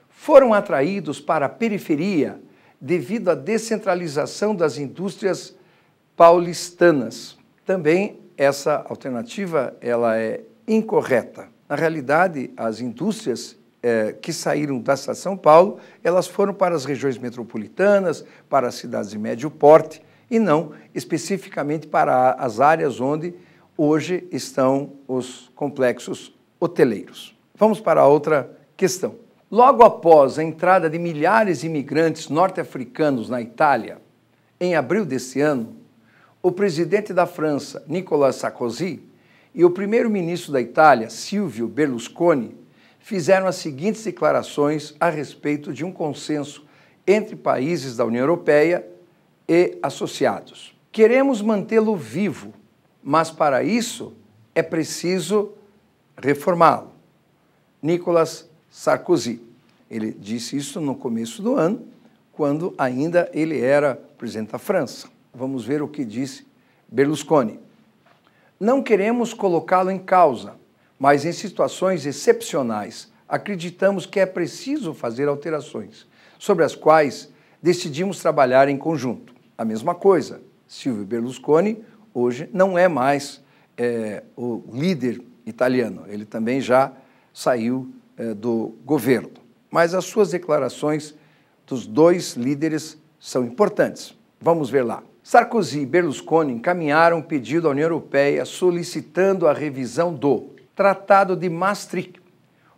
Foram atraídos para a periferia devido à descentralização das indústrias paulistanas. Também essa alternativa ela é incorreta. Na realidade, as indústrias que saíram da cidade de São Paulo, elas foram para as regiões metropolitanas, para as cidades de médio porte, e não especificamente para as áreas onde hoje estão os complexos hoteleiros. Vamos para a outra questão. Logo após a entrada de milhares de imigrantes norte-africanos na Itália, em abril deste ano, o presidente da França, Nicolas Sarkozy, e o primeiro-ministro da Itália, Silvio Berlusconi, fizeram as seguintes declarações a respeito de um consenso entre países da União Europeia e associados. Queremos mantê-lo vivo, mas para isso é preciso reformá-lo. Nicolas Sarkozy. Ele disse isso no começo do ano, quando ainda ele era presidente da França. Vamos ver o que disse Berlusconi. Não queremos colocá-lo em causa, mas em situações excepcionais acreditamos que é preciso fazer alterações, sobre as quais decidimos trabalhar em conjunto. A mesma coisa, Silvio Berlusconi hoje não é mais o líder italiano. Ele também já saiu do governo. Mas as suas declarações dos dois líderes são importantes. Vamos ver lá. Sarkozy e Berlusconi encaminharam um pedido à União Europeia solicitando a revisão do Tratado de Maastricht,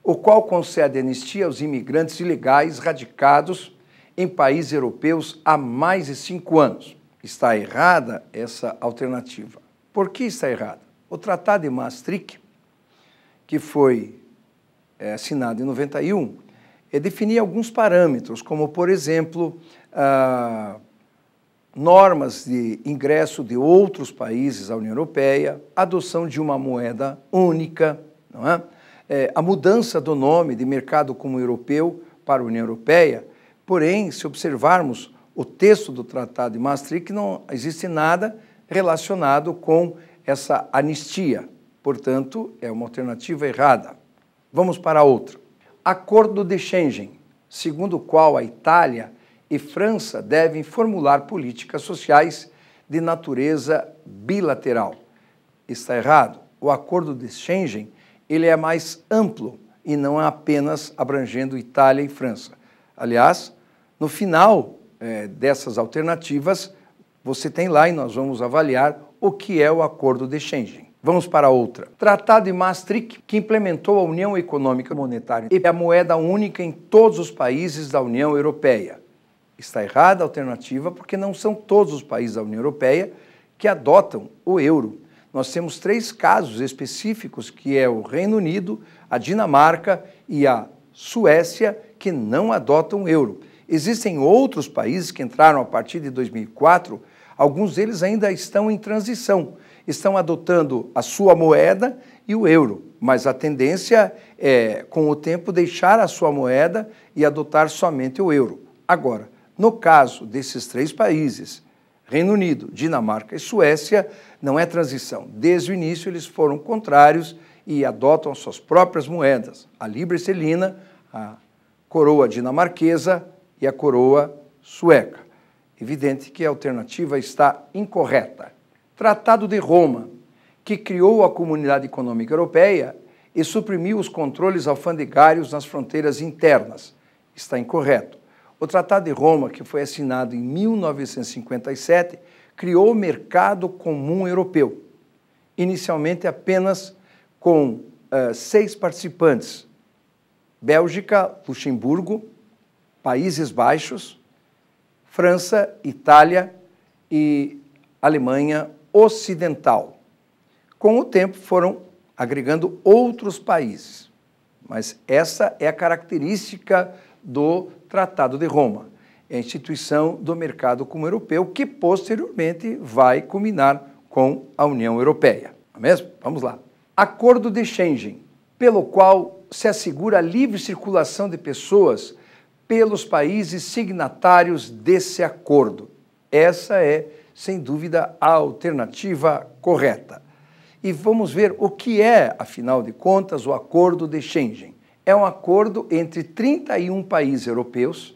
o qual concede anistia aos imigrantes ilegais radicados em países europeus há mais de 5 anos. Está errada essa alternativa. Por que está errada? O Tratado de Maastricht, que foi assinado em 91, definia alguns parâmetros, como, por exemplo, normas de ingresso de outros países à União Europeia, adoção de uma moeda única, não é? A mudança do nome de mercado comum europeu para a União Europeia. Porém, se observarmos o texto do Tratado de Maastricht, não existe nada relacionado com essa anistia. Portanto, é uma alternativa errada. Vamos para outra. Acordo de Schengen, segundo o qual a Itália e França devem formular políticas sociais de natureza bilateral. Está errado. O Acordo de Schengen ele é mais amplo e não é apenas abrangendo Itália e França. Aliás, no final dessas alternativas, você tem lá e nós vamos avaliar o que é o Acordo de Schengen. Vamos para outra. Tratado de Maastricht, que implementou a União Econômica e Monetária e a moeda única em todos os países da União Europeia. Está errada a alternativa porque não são todos os países da União Europeia que adotam o euro. Nós temos 3 casos específicos, que é o Reino Unido, a Dinamarca e a Suécia, que não adotam o euro. Existem outros países que entraram a partir de 2004, alguns deles ainda estão em transição, estão adotando a sua moeda e o euro, mas a tendência é, com o tempo, deixar a sua moeda e adotar somente o euro. Agora, no caso desses 3 países, Reino Unido, Dinamarca e Suécia, não é transição. Desde o início eles foram contrários e adotam as suas próprias moedas, a libra esterlina, a coroa dinamarquesa e a coroa sueca. Evidente que a alternativa está incorreta. Tratado de Roma, que criou a Comunidade Econômica Europeia e suprimiu os controles alfandegários nas fronteiras internas. Está incorreto. O Tratado de Roma, que foi assinado em 1957, criou o mercado comum europeu, inicialmente apenas com 6 participantes: Bélgica, Luxemburgo, Países Baixos, França, Itália e Alemanha Ocidental. Com o tempo foram agregando outros países, mas essa é a característica do Tratado de Roma, é a instituição do mercado comum europeu que posteriormente vai culminar com a União Europeia. Não é mesmo? Vamos lá. Acordo de Schengen, pelo qual se assegura a livre circulação de pessoas pelos países signatários desse acordo. Essa é, sem dúvida, a alternativa correta. E vamos ver o que é, afinal de contas, o Acordo de Schengen. É um acordo entre 31 países europeus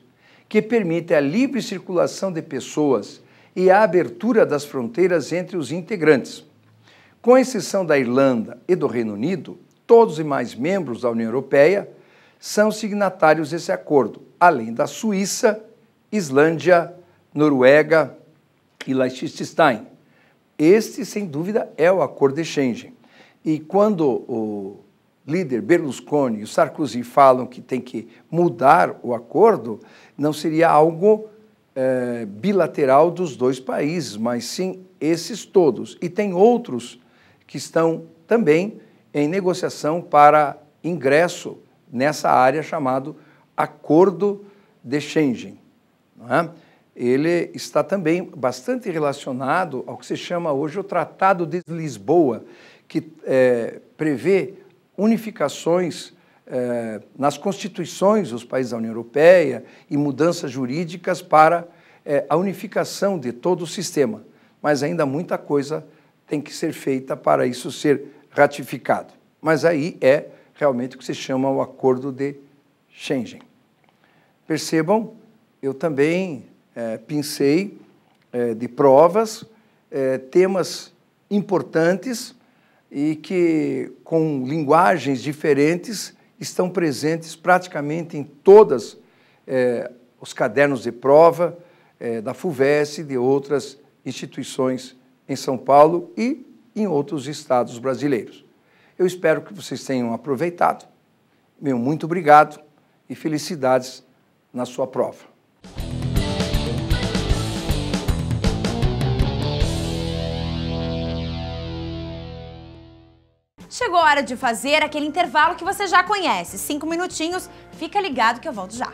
que permite a livre circulação de pessoas e a abertura das fronteiras entre os integrantes. Com exceção da Irlanda e do Reino Unido, todos os demais membros da União Europeia são signatários desse acordo, além da Suíça, Islândia, Noruega e Liechtenstein. Este, sem dúvida, é o Acordo de Schengen. E quando o líder Berlusconi e o Sarkozy falam que tem que mudar o acordo, não seria algo bilateral dos 2 países, mas sim esses todos. E tem outros que estão também em negociação para ingresso nessa área chamado Acordo de Schengen. Não é? Ele está também bastante relacionado ao que se chama hoje o Tratado de Lisboa, que prevê unificações nas constituições dos países da União Europeia e mudanças jurídicas para a unificação de todo o sistema. Mas ainda muita coisa tem que ser feita para isso ser ratificado. Mas aí é realmente o que se chama o Acordo de Schengen. Percebam, eu também pincei de provas temas importantes e que, com linguagens diferentes, estão presentes praticamente em todos os cadernos de prova da FUVEST e de outras instituições em São Paulo e em outros estados brasileiros. Eu espero que vocês tenham aproveitado. Meu muito obrigado e felicidades na sua prova. Chegou a hora de fazer aquele intervalo que você já conhece. 5 minutinhos, fica ligado que eu volto já.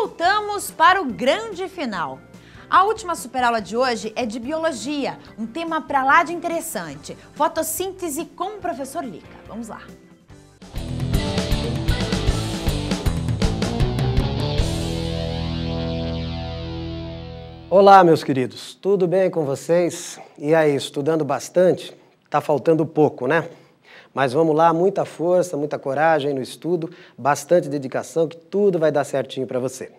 voltamos para o grande final. A última superaula de hoje é de biologia, um tema pra lá de interessante. Fotossíntese com o professor Lica. Vamos lá. Olá, meus queridos. Tudo bem com vocês? E aí, estudando bastante? Tá faltando pouco, né? Mas vamos lá, muita força, muita coragem no estudo, bastante dedicação, que tudo vai dar certinho para você.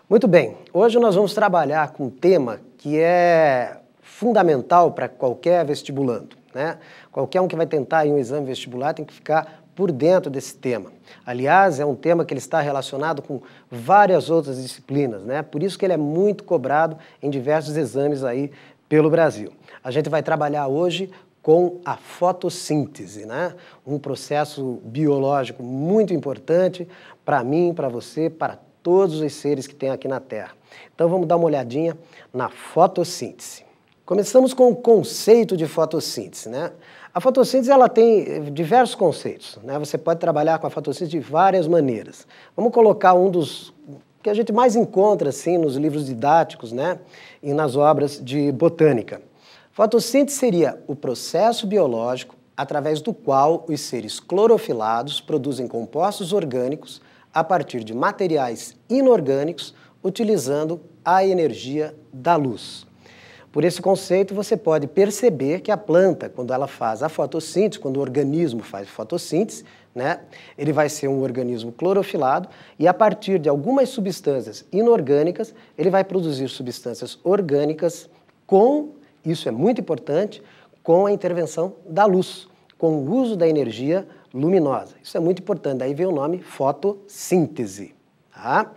Muito bem, hoje nós vamos trabalhar com um tema que é fundamental para qualquer vestibulando, né? Qualquer um que vai tentar ir um exame vestibular tem que ficar por dentro desse tema. Aliás, é um tema que ele está relacionado com várias outras disciplinas, né? Por isso que ele é muito cobrado em diversos exames aí pelo Brasil. A gente vai trabalhar hoje com a fotossíntese, né? Um processo biológico muito importante para mim, para você, para todos os seres que tem aqui na Terra. Então vamos dar uma olhadinha na fotossíntese. Começamos com o conceito de fotossíntese, né? A fotossíntese ela tem diversos conceitos, né? Você pode trabalhar com a fotossíntese de várias maneiras. Vamos colocar um dos que a gente mais encontra assim nos livros didáticos, né? E nas obras de botânica. Fotossíntese seria o processo biológico através do qual os seres clorofilados produzem compostos orgânicos a partir de materiais inorgânicos, utilizando a energia da luz. Por esse conceito, você pode perceber que a planta, quando ela faz a fotossíntese, quando o organismo faz fotossíntese, né, ele vai ser um organismo clorofilado e a partir de algumas substâncias inorgânicas, ele vai produzir substâncias orgânicas com, isso é muito importante, com a intervenção da luz, com o uso da energia luminosa. Isso é muito importante, daí vem o nome fotossíntese. Tá?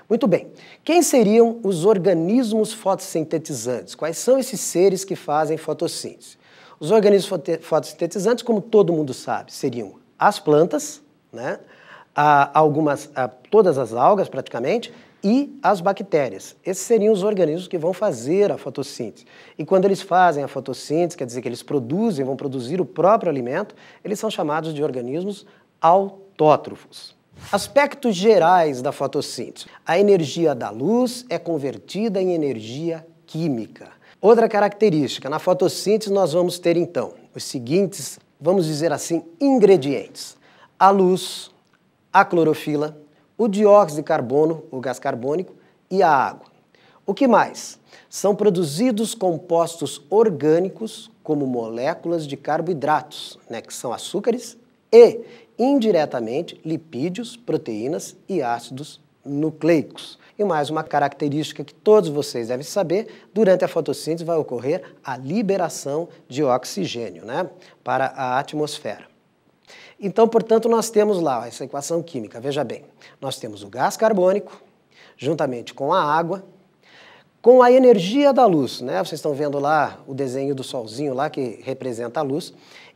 Muito bem. Quem seriam os organismos fotossintetizantes? Quais são esses seres que fazem fotossíntese? Os organismos fotossintetizantes, como todo mundo sabe, seriam as plantas, né? Todas as algas praticamente, e as bactérias. Esses seriam os organismos que vão fazer a fotossíntese. E quando eles fazem a fotossíntese, quer dizer que eles vão produzir o próprio alimento, eles são chamados de organismos autótrofos. Aspectos gerais da fotossíntese. A energia da luz é convertida em energia química. Outra característica, na fotossíntese nós vamos ter então os seguintes, vamos dizer assim, ingredientes. A luz, a clorofila, o dióxido de carbono, o gás carbônico, e a água. O que mais? São produzidos compostos orgânicos como moléculas de carboidratos, né, que são açúcares, e, indiretamente, lipídios, proteínas e ácidos nucleicos. E mais uma característica que todos vocês devem saber, durante a fotossíntese vai ocorrer a liberação de oxigênio, né, para a atmosfera. Então, portanto, nós temos lá essa equação química, veja bem, nós temos o gás carbônico, juntamente com a água, com a energia da luz, né? Vocês estão vendo lá o desenho do solzinho lá que representa a luz,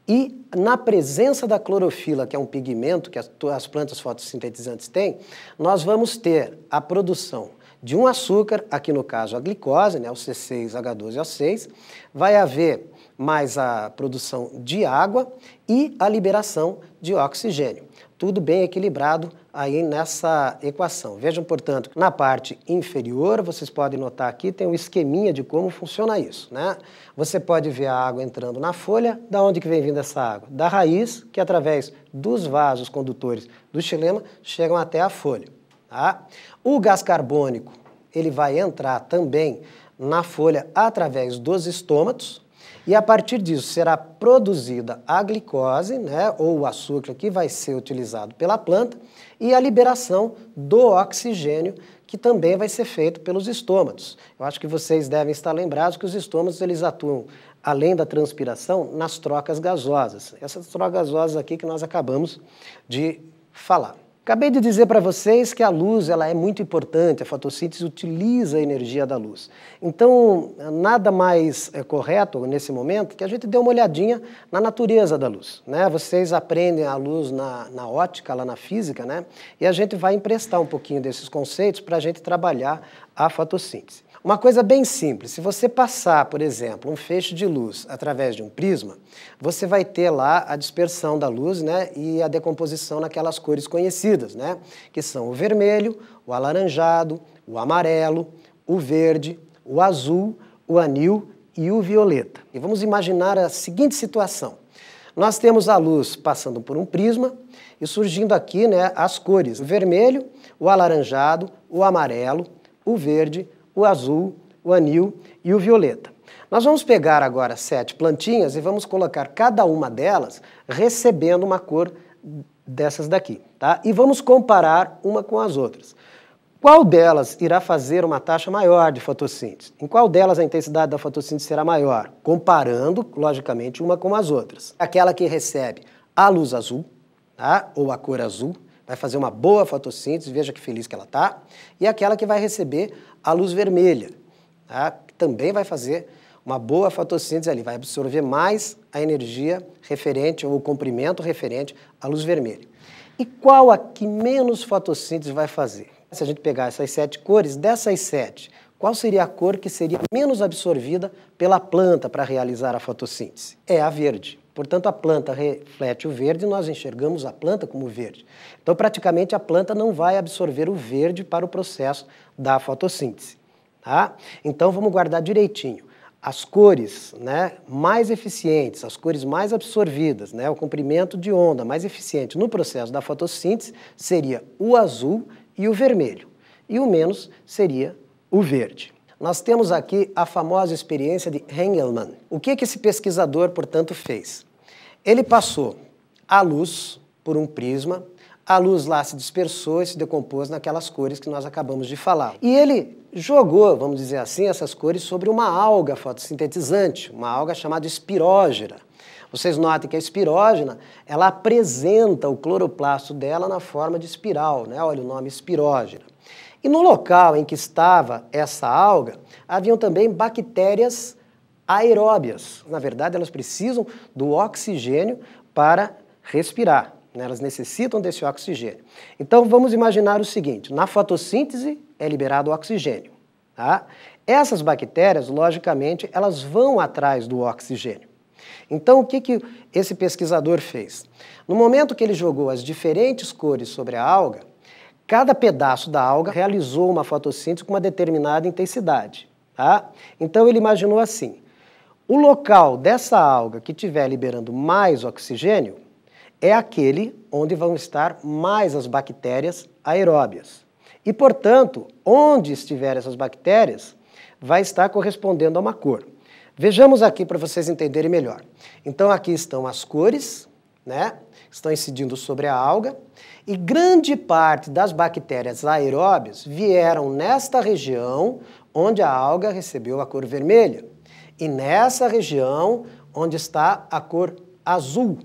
e na presença da clorofila, que é um pigmento que as plantas fotossintetizantes têm, nós vamos ter a produção de um açúcar, aqui no caso a glicose, né, o C6H12O6, vai haver mais a produção de água e a liberação de oxigênio. Tudo bem equilibrado aí nessa equação. Vejam, portanto, na parte inferior, vocês podem notar aqui, tem um esqueminha de como funciona isso, né? Você pode ver a água entrando na folha. Da onde que vem vindo essa água? Da raiz, que através dos vasos condutores do xilema chegam até a folha. Tá? O gás carbônico, ele vai entrar também na folha através dos estômatos, e a partir disso será produzida a glicose, né, ou o açúcar que vai ser utilizado pela planta, e a liberação do oxigênio, que também vai ser feito pelos estômatos. Eu acho que vocês devem estar lembrados que os estômatos eles atuam, além da transpiração, nas trocas gasosas. Essas trocas gasosas aqui que nós acabamos de falar. Acabei de dizer para vocês que a luz ela é muito importante, a fotossíntese utiliza a energia da luz. Então, nada mais correto nesse momento que a gente dê uma olhadinha na natureza da luz, né? Vocês aprendem a luz na ótica, lá na física, né? E a gente vai emprestar um pouquinho desses conceitos para a gente trabalhar a fotossíntese. Uma coisa bem simples, se você passar, por exemplo, um feixe de luz através de um prisma, você vai ter lá a dispersão da luz, né, e a decomposição naquelas cores conhecidas, né, que são o vermelho, o alaranjado, o amarelo, o verde, o azul, o anil e o violeta. E vamos imaginar a seguinte situação. Nós temos a luz passando por um prisma e surgindo aqui, né, as cores, o vermelho, o alaranjado, o amarelo, o verde, o azul, o anil e o violeta. Nós vamos pegar agora 7 plantinhas e vamos colocar cada uma delas recebendo uma cor dessas daqui, tá? E vamos comparar uma com as outras. Qual delas irá fazer uma taxa maior de fotossíntese? Em qual delas a intensidade da fotossíntese será maior? Comparando, logicamente, uma com as outras. Aquela que recebe a luz azul, tá? Ou a cor azul, vai fazer uma boa fotossíntese, veja que feliz que ela está, e aquela que vai receber a luz vermelha, tá? Que também vai fazer uma boa fotossíntese ali, vai absorver mais a energia referente, ou o comprimento referente à luz vermelha. E qual a que menos fotossíntese vai fazer? Se a gente pegar essas 7 cores, dessas 7, qual seria a cor que seria menos absorvida pela planta para realizar a fotossíntese? É a verde. Portanto, a planta reflete o verde e nós enxergamos a planta como verde. Então, praticamente, a planta não vai absorver o verde para o processo da fotossíntese. Tá? Então, vamos guardar direitinho. As cores, né, mais eficientes, as cores mais absorvidas, né, o comprimento de onda mais eficiente no processo da fotossíntese seria o azul e o vermelho. E o menos seria o verde. Nós temos aqui a famosa experiência de Engelmann. O que esse pesquisador, portanto, fez? Ele passou a luz por um prisma, a luz lá se dispersou e se decompôs naquelas cores que nós acabamos de falar. E ele jogou, vamos dizer assim, essas cores sobre uma alga fotossintetizante, uma alga chamada espirógera. Vocês notem que a espirógena, ela apresenta o cloroplasto dela na forma de espiral, né? Olha o nome espirógera. E no local em que estava essa alga, haviam também bactérias aeróbias. Na verdade, elas precisam do oxigênio para respirar, né? Elas necessitam desse oxigênio. Então, vamos imaginar o seguinte, na fotossíntese é liberado o oxigênio, tá? Essas bactérias, logicamente, elas vão atrás do oxigênio. Então, o que esse pesquisador fez? No momento que ele jogou as diferentes cores sobre a alga, cada pedaço da alga realizou uma fotossíntese com uma determinada intensidade. Tá? Então, ele imaginou assim, o local dessa alga que estiver liberando mais oxigênio é aquele onde vão estar mais as bactérias aeróbias. E, portanto, onde estiver essas bactérias, vai estar correspondendo a uma cor. Vejamos aqui para vocês entenderem melhor. Então, aqui estão as cores, né? Estão incidindo sobre a alga, e grande parte das bactérias aeróbias vieram nesta região onde a alga recebeu a cor vermelha, e nessa região onde está a cor azul.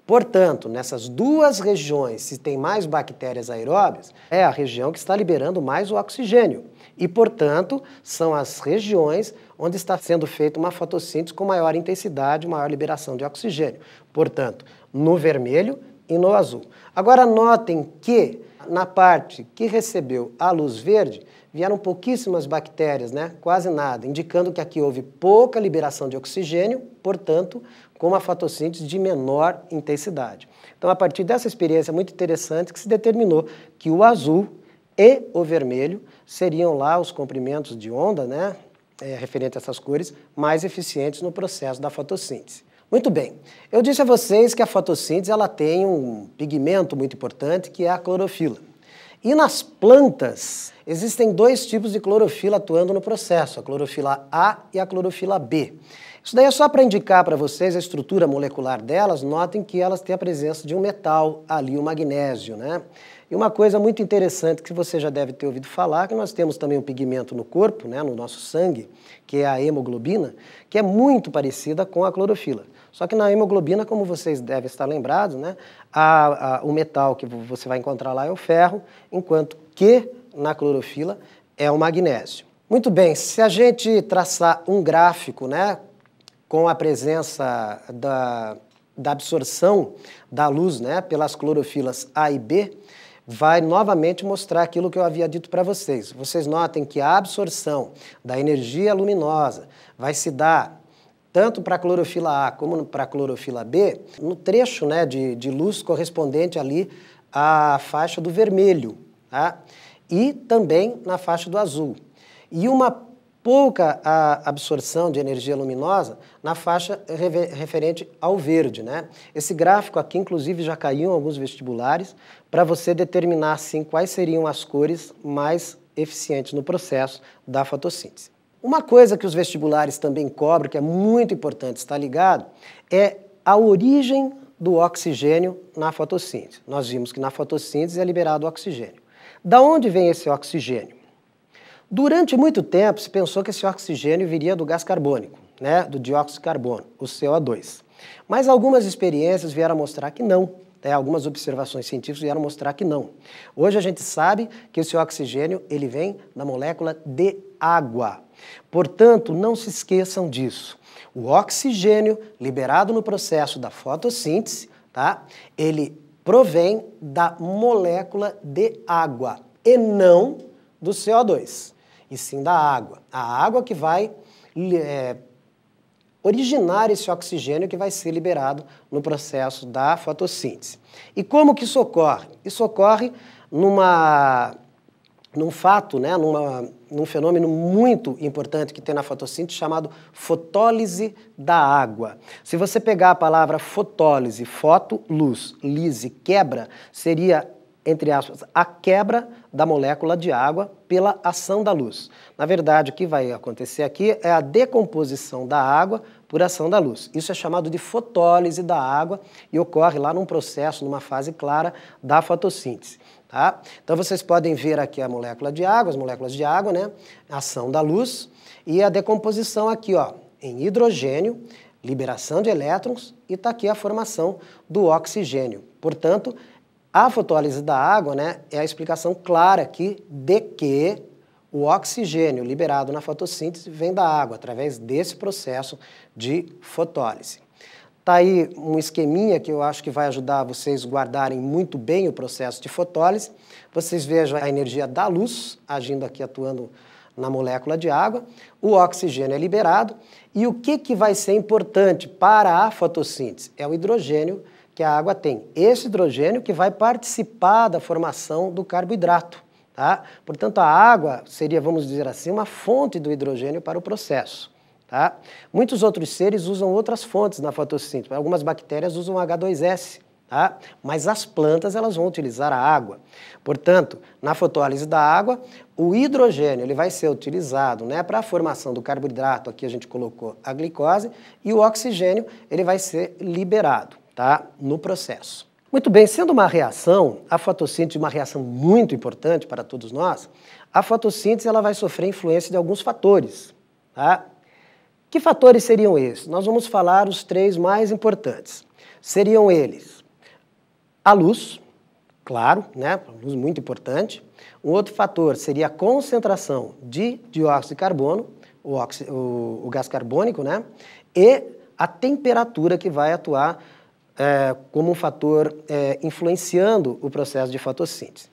Portanto, nessas duas regiões, se tem mais bactérias aeróbias, é a região que está liberando mais o oxigênio. E, portanto, são as regiões onde está sendo feita uma fotossíntese com maior intensidade, maior liberação de oxigênio. Portanto, no vermelho e no azul. Agora, notem que na parte que recebeu a luz verde, vieram pouquíssimas bactérias, né? Quase nada, indicando que aqui houve pouca liberação de oxigênio, portanto, com uma fotossíntese de menor intensidade. Então, a partir dessa experiência muito interessante, que se determinou que o azul e o vermelho seriam lá os comprimentos de onda, né? Referente a essas cores, mais eficientes no processo da fotossíntese. Muito bem, eu disse a vocês que a fotossíntese ela tem um pigmento muito importante, que é a clorofila. E nas plantas, existem 2 tipos de clorofila atuando no processo, a clorofila A e a clorofila B. Isso daí é só para indicar para vocês a estrutura molecular delas. Notem que elas têm a presença de um metal ali, o magnésio, né? E uma coisa muito interessante que você já deve ter ouvido falar, que nós temos também um pigmento no corpo, né, no nosso sangue, que é a hemoglobina, que é muito parecida com a clorofila. Só que na hemoglobina, como vocês devem estar lembrados, né, o metal que você vai encontrar lá é o ferro, enquanto que na clorofila é o magnésio. Muito bem, se a gente traçar um gráfico, né, com a presença da absorção da luz, né, pelas clorofilas A e B, vai novamente mostrar aquilo que eu havia dito para vocês. Vocês notem que a absorção da energia luminosa vai se dar tanto para a clorofila A como para a clorofila B, no trecho, né, de luz correspondente ali à faixa do vermelho, tá? E também na faixa do azul. E uma pouca absorção de energia luminosa na faixa referente ao verde, né? Esse gráfico aqui, inclusive, já caiu em alguns vestibulares para você determinar, assim, quais seriam as cores mais eficientes no processo da fotossíntese. Uma coisa que os vestibulares também cobram, que é muito importante estar ligado, é a origem do oxigênio na fotossíntese. Nós vimos que na fotossíntese é liberado o oxigênio. Da onde vem esse oxigênio? Durante muito tempo se pensou que esse oxigênio viria do gás carbônico, né, do dióxido de carbono, o CO2. Mas algumas experiências vieram mostrar que não. Algumas observações científicas vieram mostrar que não. Hoje a gente sabe que esse oxigênio ele vem da molécula de água. Portanto, não se esqueçam disso. O oxigênio liberado no processo da fotossíntese, tá? Ele provém da molécula de água e não do CO2, e sim da água. A água que vai originar esse oxigênio que vai ser liberado no processo da fotossíntese. E como que isso ocorre? Isso ocorre num fato, né, num fenômeno muito importante que tem na fotossíntese chamado fotólise da água. Se você pegar a palavra fotólise, foto, luz, lise, quebra, seria, entre aspas, a quebra da molécula de água pela ação da luz. Na verdade, o que vai acontecer aqui é a decomposição da água por ação da luz. Isso é chamado de fotólise da água e ocorre lá num processo, numa fase clara da fotossíntese. Tá? Então vocês podem ver aqui a molécula de água, as moléculas de água, né? A ação da luz e a decomposição aqui, ó, em hidrogênio, liberação de elétrons e está aqui a formação do oxigênio. Portanto, a fotólise da água, né, é a explicação clara aqui de que o oxigênio liberado na fotossíntese vem da água, através desse processo de fotólise. Está aí um esqueminha que eu acho que vai ajudar vocês a guardarem muito bem o processo de fotólise. Vocês vejam a energia da luz agindo aqui, atuando na molécula de água. O oxigênio é liberado. E o que vai ser importante para a fotossíntese? É o hidrogênio que a água tem. Esse hidrogênio que vai participar da formação do carboidrato. Tá? Portanto, a água seria, vamos dizer assim, uma fonte do hidrogênio para o processo. Tá? Muitos outros seres usam outras fontes na fotossíntese. Algumas bactérias usam H2S, tá? Mas as plantas elas vão utilizar a água. Portanto, na fotólise da água, o hidrogênio ele vai ser utilizado, né, para a formação do carboidrato, aqui a gente colocou a glicose, e o oxigênio ele vai ser liberado, tá, no processo. Muito bem, sendo uma reação, a fotossíntese é uma reação muito importante para todos nós, a fotossíntese ela vai sofrer influência de alguns fatores, tá? Que fatores seriam esses? Nós vamos falar os três mais importantes. Seriam eles a luz, claro, né? A luz muito importante. Um outro fator seria a concentração de dióxido de carbono, o gás carbônico, né? E a temperatura que vai atuar como um fator influenciando o processo de fotossíntese.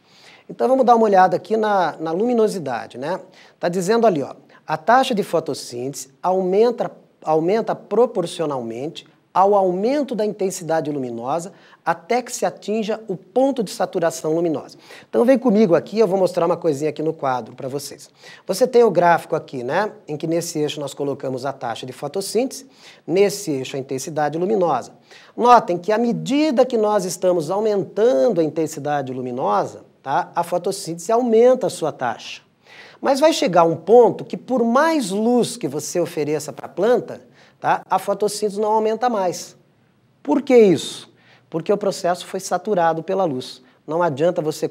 Então vamos dar uma olhada aqui na luminosidade, né? Está dizendo ali, ó. A taxa de fotossíntese aumenta proporcionalmente ao aumento da intensidade luminosa até que se atinja o ponto de saturação luminosa. Então vem comigo aqui, eu vou mostrar uma coisinha aqui no quadro para vocês. Você tem o gráfico aqui, né, em que nesse eixo nós colocamos a taxa de fotossíntese, nesse eixo a intensidade luminosa. Notem que à medida que nós estamos aumentando a intensidade luminosa, tá, a fotossíntese aumenta a sua taxa. Mas vai chegar um ponto que por mais luz que você ofereça para a planta, tá, a fotossíntese não aumenta mais. Por que isso? Porque o processo foi saturado pela luz. Não adianta você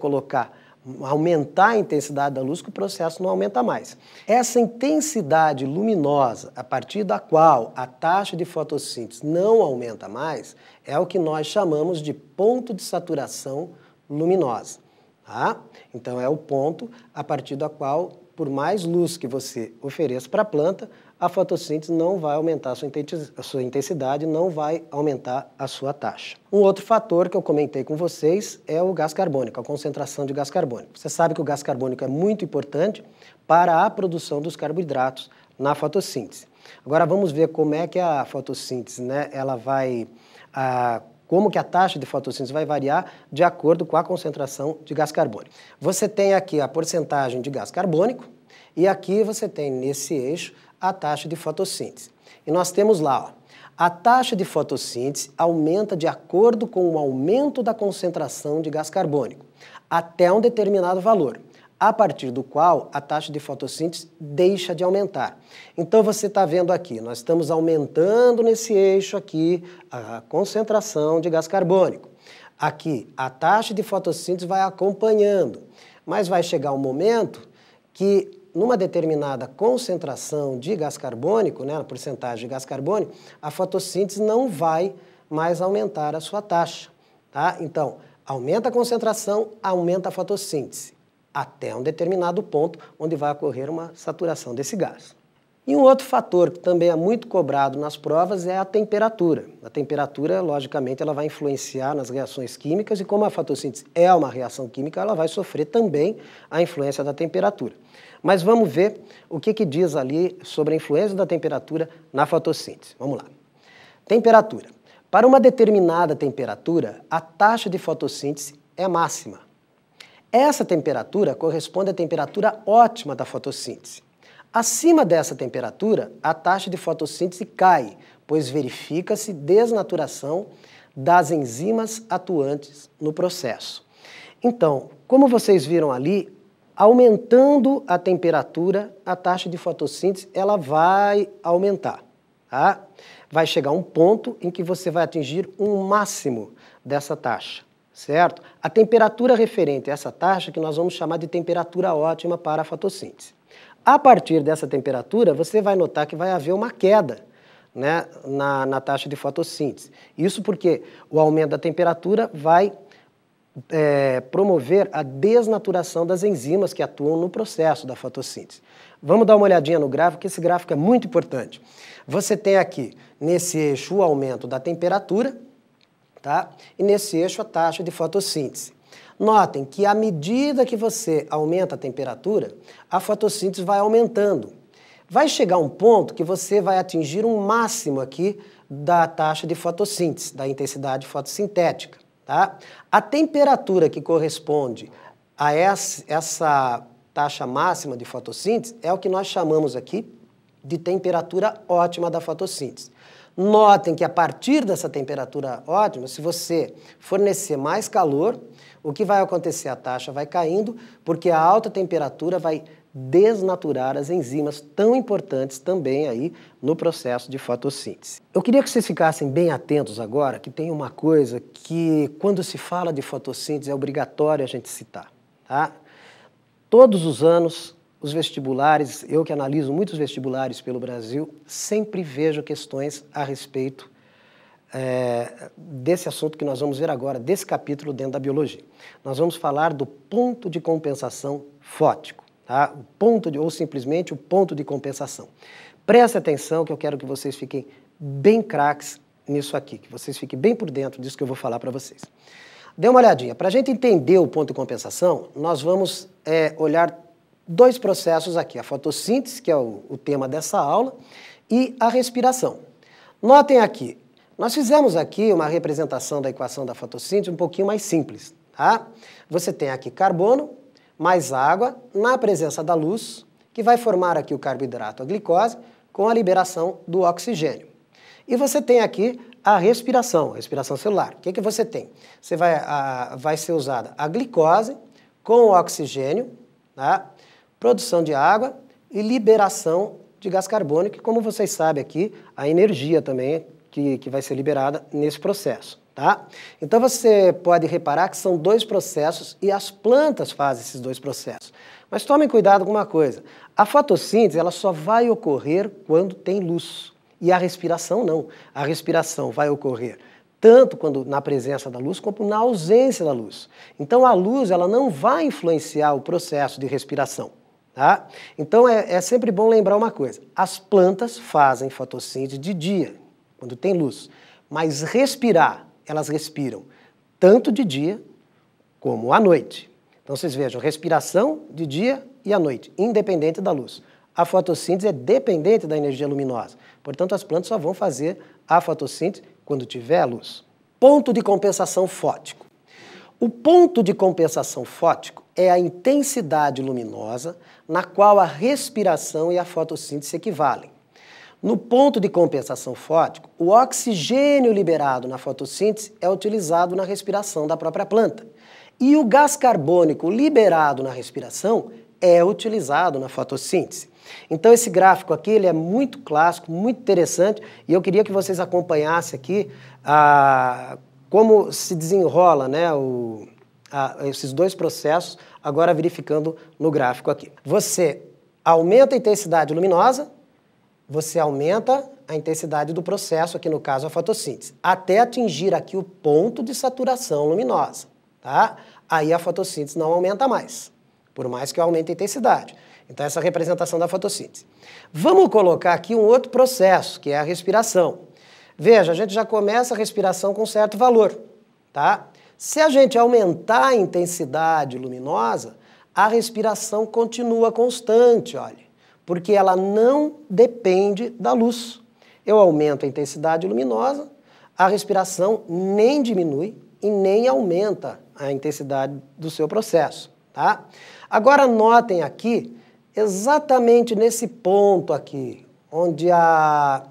aumentar a intensidade da luz que o processo não aumenta mais. Essa intensidade luminosa, a partir da qual a taxa de fotossíntese não aumenta mais, é o que nós chamamos de ponto de saturação luminosa. Tá? Então é o ponto a partir do qual, por mais luz que você ofereça para a planta, a fotossíntese não vai aumentar a sua intensidade, não vai aumentar a sua taxa. Um outro fator que eu comentei com vocês é o gás carbônico, a concentração de gás carbônico. Você sabe que o gás carbônico é muito importante para a produção dos carboidratos na fotossíntese. Agora vamos ver como é que a fotossíntese, como que a taxa de fotossíntese vai variar de acordo com a concentração de gás carbônico. Você tem aqui a porcentagem de gás carbônico e aqui você tem nesse eixo a taxa de fotossíntese. E nós temos lá, ó, a taxa de fotossíntese aumenta de acordo com o aumento da concentração de gás carbônico, até um determinado valor, a partir do qual a taxa de fotossíntese deixa de aumentar. Então você está vendo aqui, nós estamos aumentando nesse eixo aqui a concentração de gás carbônico. Aqui a taxa de fotossíntese vai acompanhando, mas vai chegar um momento que numa determinada concentração de gás carbônico, a porcentagem de gás carbônico, a fotossíntese não vai mais aumentar a sua taxa. Tá? Então, aumenta a concentração, aumenta a fotossíntese, até um determinado ponto onde vai ocorrer uma saturação desse gás. E um outro fator que também é muito cobrado nas provas é a temperatura. A temperatura, logicamente, ela vai influenciar nas reações químicas e como a fotossíntese é uma reação química, ela vai sofrer também a influência da temperatura. Mas vamos ver o que diz ali sobre a influência da temperatura na fotossíntese. Vamos lá. Temperatura. Para uma determinada temperatura, a taxa de fotossíntese é máxima. Essa temperatura corresponde à temperatura ótima da fotossíntese. Acima dessa temperatura, a taxa de fotossíntese cai, pois verifica-se desnaturação das enzimas atuantes no processo. Então, como vocês viram ali, aumentando a temperatura, a taxa de fotossíntese ela vai aumentar. Tá? Vai chegar um ponto em que você vai atingir um máximo dessa taxa, certo? A temperatura referente a essa taxa que nós vamos chamar de temperatura ótima para a fotossíntese. A partir dessa temperatura, você vai notar que vai haver uma queda, na taxa de fotossíntese. Isso porque o aumento da temperatura vai promover a desnaturação das enzimas que atuam no processo da fotossíntese. Vamos dar uma olhadinha no gráfico, que esse gráfico é muito importante. Você tem aqui, nesse eixo, o aumento da temperatura, tá? E nesse eixo, a taxa de fotossíntese. Notem que à medida que você aumenta a temperatura, a fotossíntese vai aumentando. Vai chegar um ponto que você vai atingir um máximo aqui da taxa de fotossíntese, da intensidade fotossintética. Tá? A temperatura que corresponde a essa taxa máxima de fotossíntese é o que nós chamamos aqui de temperatura ótima da fotossíntese. Notem que a partir dessa temperatura ótima, se você fornecer mais calor, o que vai acontecer? A taxa vai caindo, porque a alta temperatura vai desnaturar as enzimas tão importantes também aí no processo de fotossíntese. Eu queria que vocês ficassem bem atentos agora, que tem uma coisa que quando se fala de fotossíntese é obrigatório a gente citar. Tá? Todos os anos, os vestibulares, eu que analiso muitos vestibulares pelo Brasil, sempre vejo questões a respeito desse assunto que nós vamos ver agora, desse capítulo dentro da biologia. Nós vamos falar do ponto de compensação fótico. Tá? Ou simplesmente o ponto de compensação. Preste atenção que eu quero que vocês fiquem bem craques nisso aqui, que vocês fiquem bem por dentro disso que eu vou falar para vocês. Dê uma olhadinha. Para a gente entender o ponto de compensação, nós vamos olhar dois processos aqui, a fotossíntese, que é o tema dessa aula, e a respiração. Notem aqui, nós fizemos aqui uma representação da equação da fotossíntese um pouquinho mais simples. Tá? Você tem aqui carbono, mais água, na presença da luz, que vai formar aqui o carboidrato, a glicose, com a liberação do oxigênio. E você tem aqui a respiração celular. O que você tem? Você vai ser usada a glicose com o oxigênio, tá? Produção de água e liberação de gás carbônico, que, como vocês sabem aqui, a energia também que vai ser liberada nesse processo. Tá? Então você pode reparar que são dois processos e as plantas fazem esses dois processos. Mas tomem cuidado com uma coisa, a fotossíntese ela só vai ocorrer quando tem luz e a respiração não. A respiração vai ocorrer tanto quando na presença da luz como na ausência da luz. Então a luz ela não vai influenciar o processo de respiração. Tá? Então é sempre bom lembrar uma coisa, as plantas fazem fotossíntese de dia, quando tem luz, mas respirar, elas respiram tanto de dia como à noite. Então vocês vejam, respiração de dia e à noite, independente da luz. A fotossíntese é dependente da energia luminosa, portanto as plantas só vão fazer a fotossíntese quando tiver luz. Ponto de compensação fótico. O ponto de compensação fótico é a intensidade luminosa na qual a respiração e a fotossíntese se equivalem. No ponto de compensação fótico, o oxigênio liberado na fotossíntese é utilizado na respiração da própria planta. E o gás carbônico liberado na respiração é utilizado na fotossíntese. Então esse gráfico aqui ele é muito clássico, muito interessante, e eu queria que vocês acompanhassem aqui como se desenrola, né, esses dois processos, agora verificando no gráfico aqui. Você aumenta a intensidade luminosa, você aumenta a intensidade do processo, aqui no caso a fotossíntese, até atingir aqui o ponto de saturação luminosa. Tá? Aí a fotossíntese não aumenta mais, por mais que eu aumente a intensidade. Então essa é a representação da fotossíntese. Vamos colocar aqui um outro processo, que é a respiração. Veja, a gente já começa a respiração com certo valor. Tá? Se a gente aumentar a intensidade luminosa, a respiração continua constante, olha, porque ela não depende da luz. Eu aumento a intensidade luminosa, a respiração nem diminui e nem aumenta a intensidade do seu processo. Tá? Agora notem aqui, exatamente nesse ponto aqui, onde a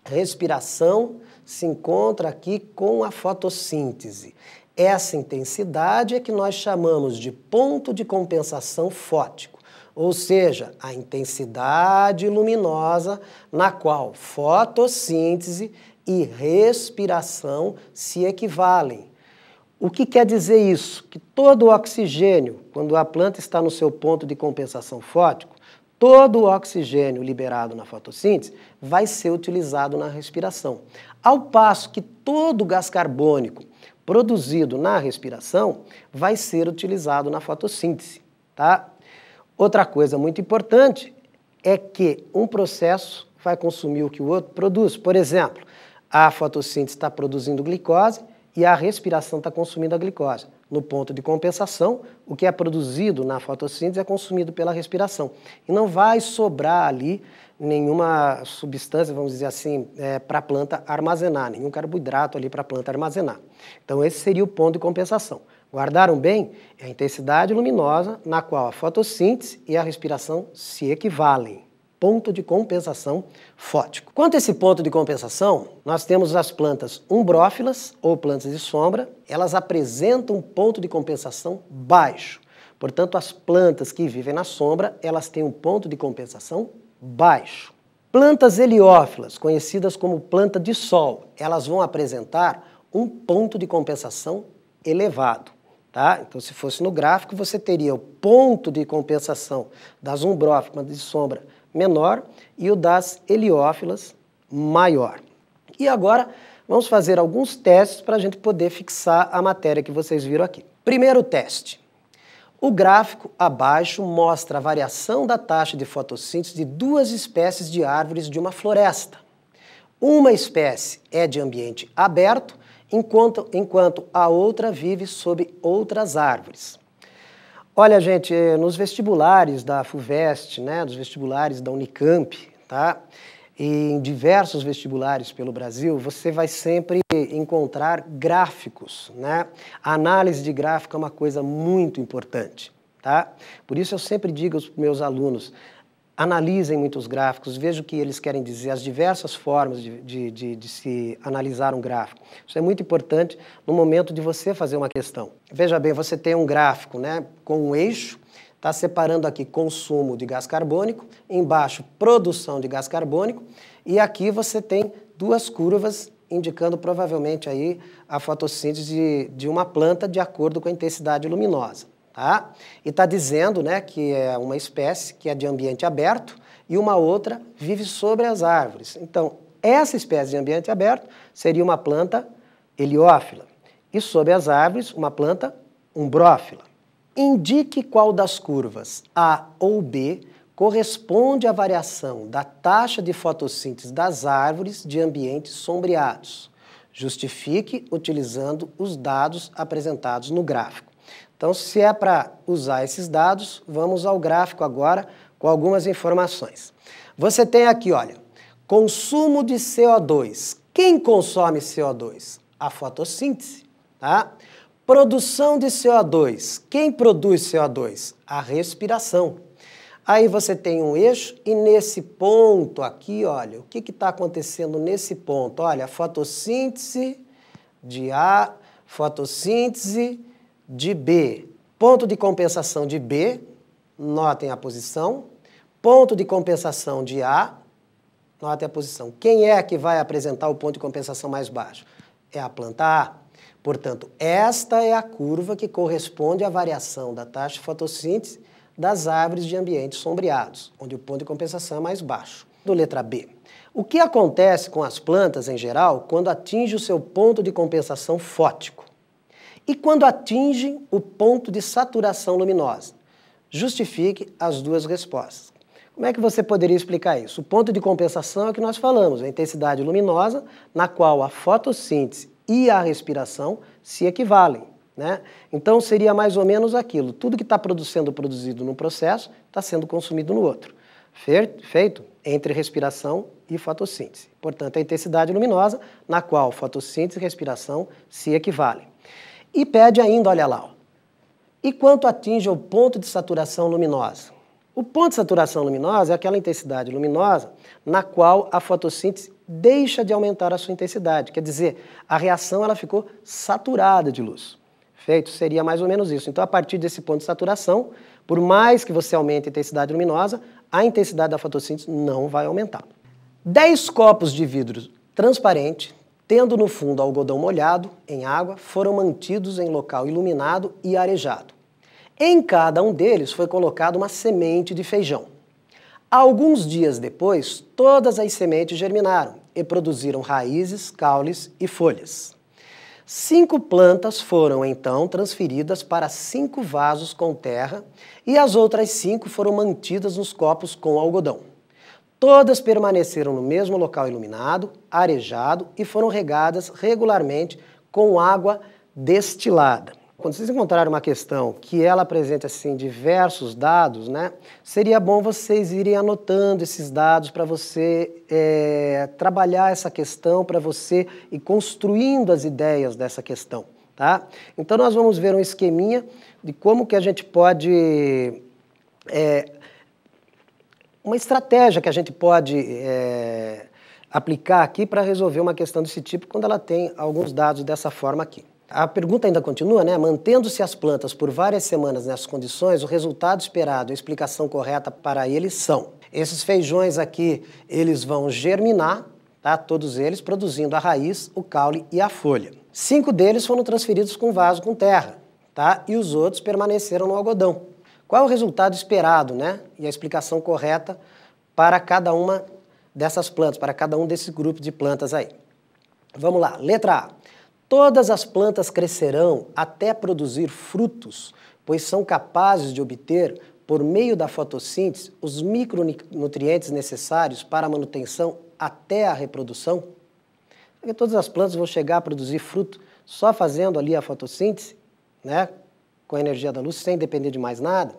respiração se encontra aqui com a fotossíntese. Essa intensidade é que nós chamamos de ponto de compensação fótico, ou seja, a intensidade luminosa na qual fotossíntese e respiração se equivalem. O que quer dizer isso? Que todo o oxigênio, quando a planta está no seu ponto de compensação fótico, todo o oxigênio liberado na fotossíntese vai ser utilizado na respiração. Ao passo que todo o gás carbônico produzido na respiração vai ser utilizado na fotossíntese. Tá? Outra coisa muito importante é que um processo vai consumir o que o outro produz. Por exemplo, a fotossíntese está produzindo glicose e a respiração está consumindo a glicose. No ponto de compensação, o que é produzido na fotossíntese é consumido pela respiração. E não vai sobrar ali nenhuma substância, vamos dizer assim, para a planta armazenar, nenhum carboidrato ali para a planta armazenar. Então esse seria o ponto de compensação. Guardaram bem? É a intensidade luminosa na qual a fotossíntese e a respiração se equivalem. Ponto de compensação fótico. Quanto a esse ponto de compensação, nós temos as plantas umbrófilas, ou plantas de sombra, elas apresentam um ponto de compensação baixo. Portanto, as plantas que vivem na sombra, elas têm um ponto de compensação baixo. Plantas heliófilas, conhecidas como planta de sol, elas vão apresentar um ponto de compensação elevado. Tá? Então, se fosse no gráfico, você teria o ponto de compensação das umbrófilas de sombra menor e o das heliófilas maior. E agora vamos fazer alguns testes para a gente poder fixar a matéria que vocês viram aqui. Primeiro teste. O gráfico abaixo mostra a variação da taxa de fotossíntese de duas espécies de árvores de uma floresta. Uma espécie é de ambiente aberto, enquanto a outra vive sob outras árvores. Olha, gente, nos vestibulares da FUVEST, né, nos vestibulares da Unicamp, tá, e em diversos vestibulares pelo Brasil, você vai sempre encontrar gráficos, né? A análise de gráfico é uma coisa muito importante, tá? Por isso eu sempre digo aos meus alunos, analisem muitos gráficos, vejam o que eles querem dizer, as diversas formas de se analisar um gráfico. Isso é muito importante no momento de você fazer uma questão. Veja bem, você tem um gráfico, né, com um eixo, está separando aqui consumo de gás carbônico, embaixo produção de gás carbônico, e aqui você tem duas curvas indicando provavelmente aí a fotossíntese de uma planta de acordo com a intensidade luminosa. Tá? E está dizendo, né, que é uma espécie que é de ambiente aberto e uma outra vive sobre as árvores. Então, essa espécie de ambiente aberto seria uma planta heliófila e sobre as árvores uma planta umbrófila. Indique qual das curvas, A ou B, corresponde à variação da taxa de fotossíntese das árvores de ambientes sombreados. Justifique utilizando os dados apresentados no gráfico. Então, se é para usar esses dados, vamos ao gráfico agora com algumas informações. Você tem aqui, olha, consumo de CO2. Quem consome CO2? A fotossíntese, tá? Produção de CO2. Quem produz CO2? A respiração. Aí você tem um eixo e nesse ponto aqui, olha, o que está acontecendo nesse ponto? Olha, fotossíntese de A, fotossíntese de B. Ponto de compensação de B, notem a posição. Ponto de compensação de A, notem a posição. Quem é que vai apresentar o ponto de compensação mais baixo? É a planta A. Portanto, esta é a curva que corresponde à variação da taxa de fotossíntese das árvores de ambientes sombreados, onde o ponto de compensação é mais baixo. Do letra B. O que acontece com as plantas, em geral, quando atinge o seu ponto de compensação fótico? E quando atingem o ponto de saturação luminosa? Justifique as duas respostas. Como é que você poderia explicar isso? O ponto de compensação é o que nós falamos, a intensidade luminosa, na qual a fotossíntese e a respiração se equivalem, né? Então seria mais ou menos aquilo, tudo que está sendo produzido num processo está sendo consumido no outro. Feito entre respiração e fotossíntese. Portanto, a intensidade luminosa na qual fotossíntese e respiração se equivalem. E pede ainda, olha lá, ó, e quanto atinge o ponto de saturação luminosa? O ponto de saturação luminosa é aquela intensidade luminosa na qual a fotossíntese deixa de aumentar a sua intensidade. Quer dizer, a reação ela ficou saturada de luz. Feito? Seria mais ou menos isso. Então, a partir desse ponto de saturação, por mais que você aumente a intensidade luminosa, a intensidade da fotossíntese não vai aumentar. 10 copos de vidro transparente, tendo no fundo algodão molhado em água, foram mantidos em local iluminado e arejado. Em cada um deles foi colocada uma semente de feijão. Alguns dias depois, todas as sementes germinaram e produziram raízes, caules e folhas. 5 plantas foram, então, transferidas para 5 vasos com terra e as outras 5 foram mantidas nos copos com algodão. Todas permaneceram no mesmo local iluminado, arejado e foram regadas regularmente com água destilada. Quando vocês encontrarem uma questão que ela apresenta assim, diversos dados, né, seria bom vocês irem anotando esses dados para você trabalhar essa questão, para você ir construindo as ideias dessa questão. Tá? Então nós vamos ver um esqueminha de como que a gente pode... uma estratégia que a gente pode aplicar aqui para resolver uma questão desse tipo quando ela tem alguns dados dessa forma aqui. A pergunta ainda continua, né? Mantendo-se as plantas por várias semanas nessas condições, o resultado esperado, a explicação correta para eles são: esses feijões aqui, eles vão germinar, tá? Todos eles, produzindo a raiz, o caule e a folha. 5 deles foram transferidos com vaso com terra, tá? E os outros permaneceram no algodão. Qual é o resultado esperado, né? E a explicação correta para cada uma dessas plantas, para cada um desses grupos de plantas aí. Vamos lá, letra A. Todas as plantas crescerão até produzir frutos, pois são capazes de obter, por meio da fotossíntese, os micronutrientes necessários para a manutenção até a reprodução. Porque todas as plantas vão chegar a produzir fruto só fazendo ali a fotossíntese, né, com a energia da luz, sem depender de mais nada.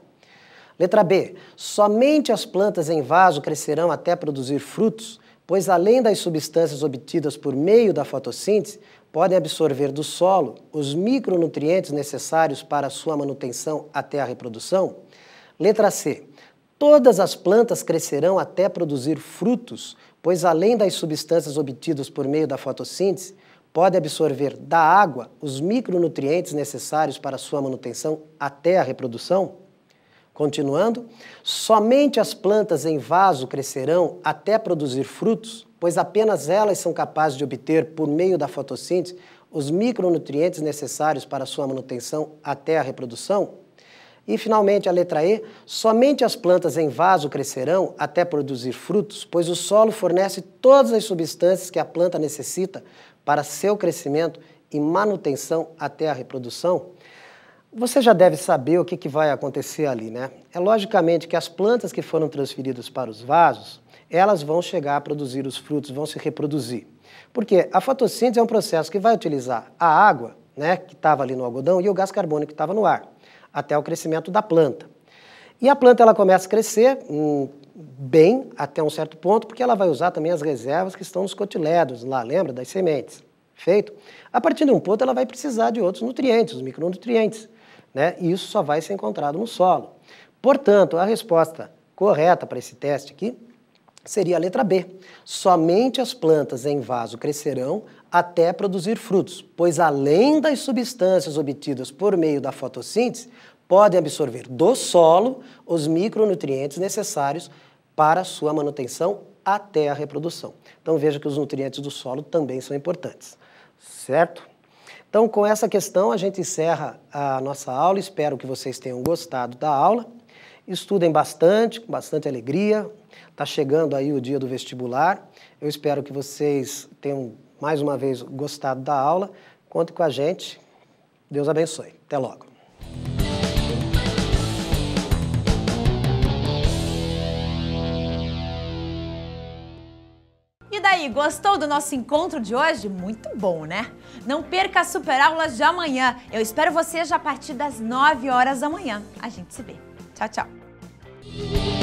Letra B. Somente as plantas em vaso crescerão até produzir frutos, pois além das substâncias obtidas por meio da fotossíntese, podem absorver do solo os micronutrientes necessários para a sua manutenção até a reprodução. Letra C. Todas as plantas crescerão até produzir frutos, pois além das substâncias obtidas por meio da fotossíntese, podem absorver da água os micronutrientes necessários para a sua manutenção até a reprodução. Continuando, somente as plantas em vaso crescerão até produzir frutos, pois apenas elas são capazes de obter, por meio da fotossíntese, os micronutrientes necessários para a sua manutenção até a reprodução. E, finalmente, a letra E, somente as plantas em vaso crescerão até produzir frutos, pois o solo fornece todas as substâncias que a planta necessita para seu crescimento e manutenção até a reprodução. Você já deve saber o que vai acontecer ali, né? É logicamente que as plantas que foram transferidas para os vasos, elas vão chegar a produzir os frutos, vão se reproduzir. Porque a fotossíntese é um processo que vai utilizar a água, né, que estava ali no algodão, e o gás carbônico que estava no ar, até o crescimento da planta. E a planta ela começa a crescer bem até um certo ponto, porque ela vai usar também as reservas que estão nos cotilédonos, lá, lembra, das sementes. Feito? A partir de um ponto ela vai precisar de outros nutrientes, os micronutrientes, né? E isso só vai ser encontrado no solo. Portanto, a resposta correta para esse teste aqui seria a letra B. Somente as plantas em vaso crescerão até produzir frutos, pois além das substâncias obtidas por meio da fotossíntese, podem absorver do solo os micronutrientes necessários para a sua manutenção até a reprodução. Então veja que os nutrientes do solo também são importantes, certo? Então com essa questão a gente encerra a nossa aula, espero que vocês tenham gostado da aula. Estudem bastante, com bastante alegria, está chegando aí o dia do vestibular, eu espero que vocês tenham mais uma vez gostado da aula, conte com a gente, Deus abençoe, até logo. E daí, gostou do nosso encontro de hoje? Muito bom, né? Não perca as superaulas de amanhã. Eu espero você já a partir das 9 horas da manhã. A gente se vê. Tchau, tchau.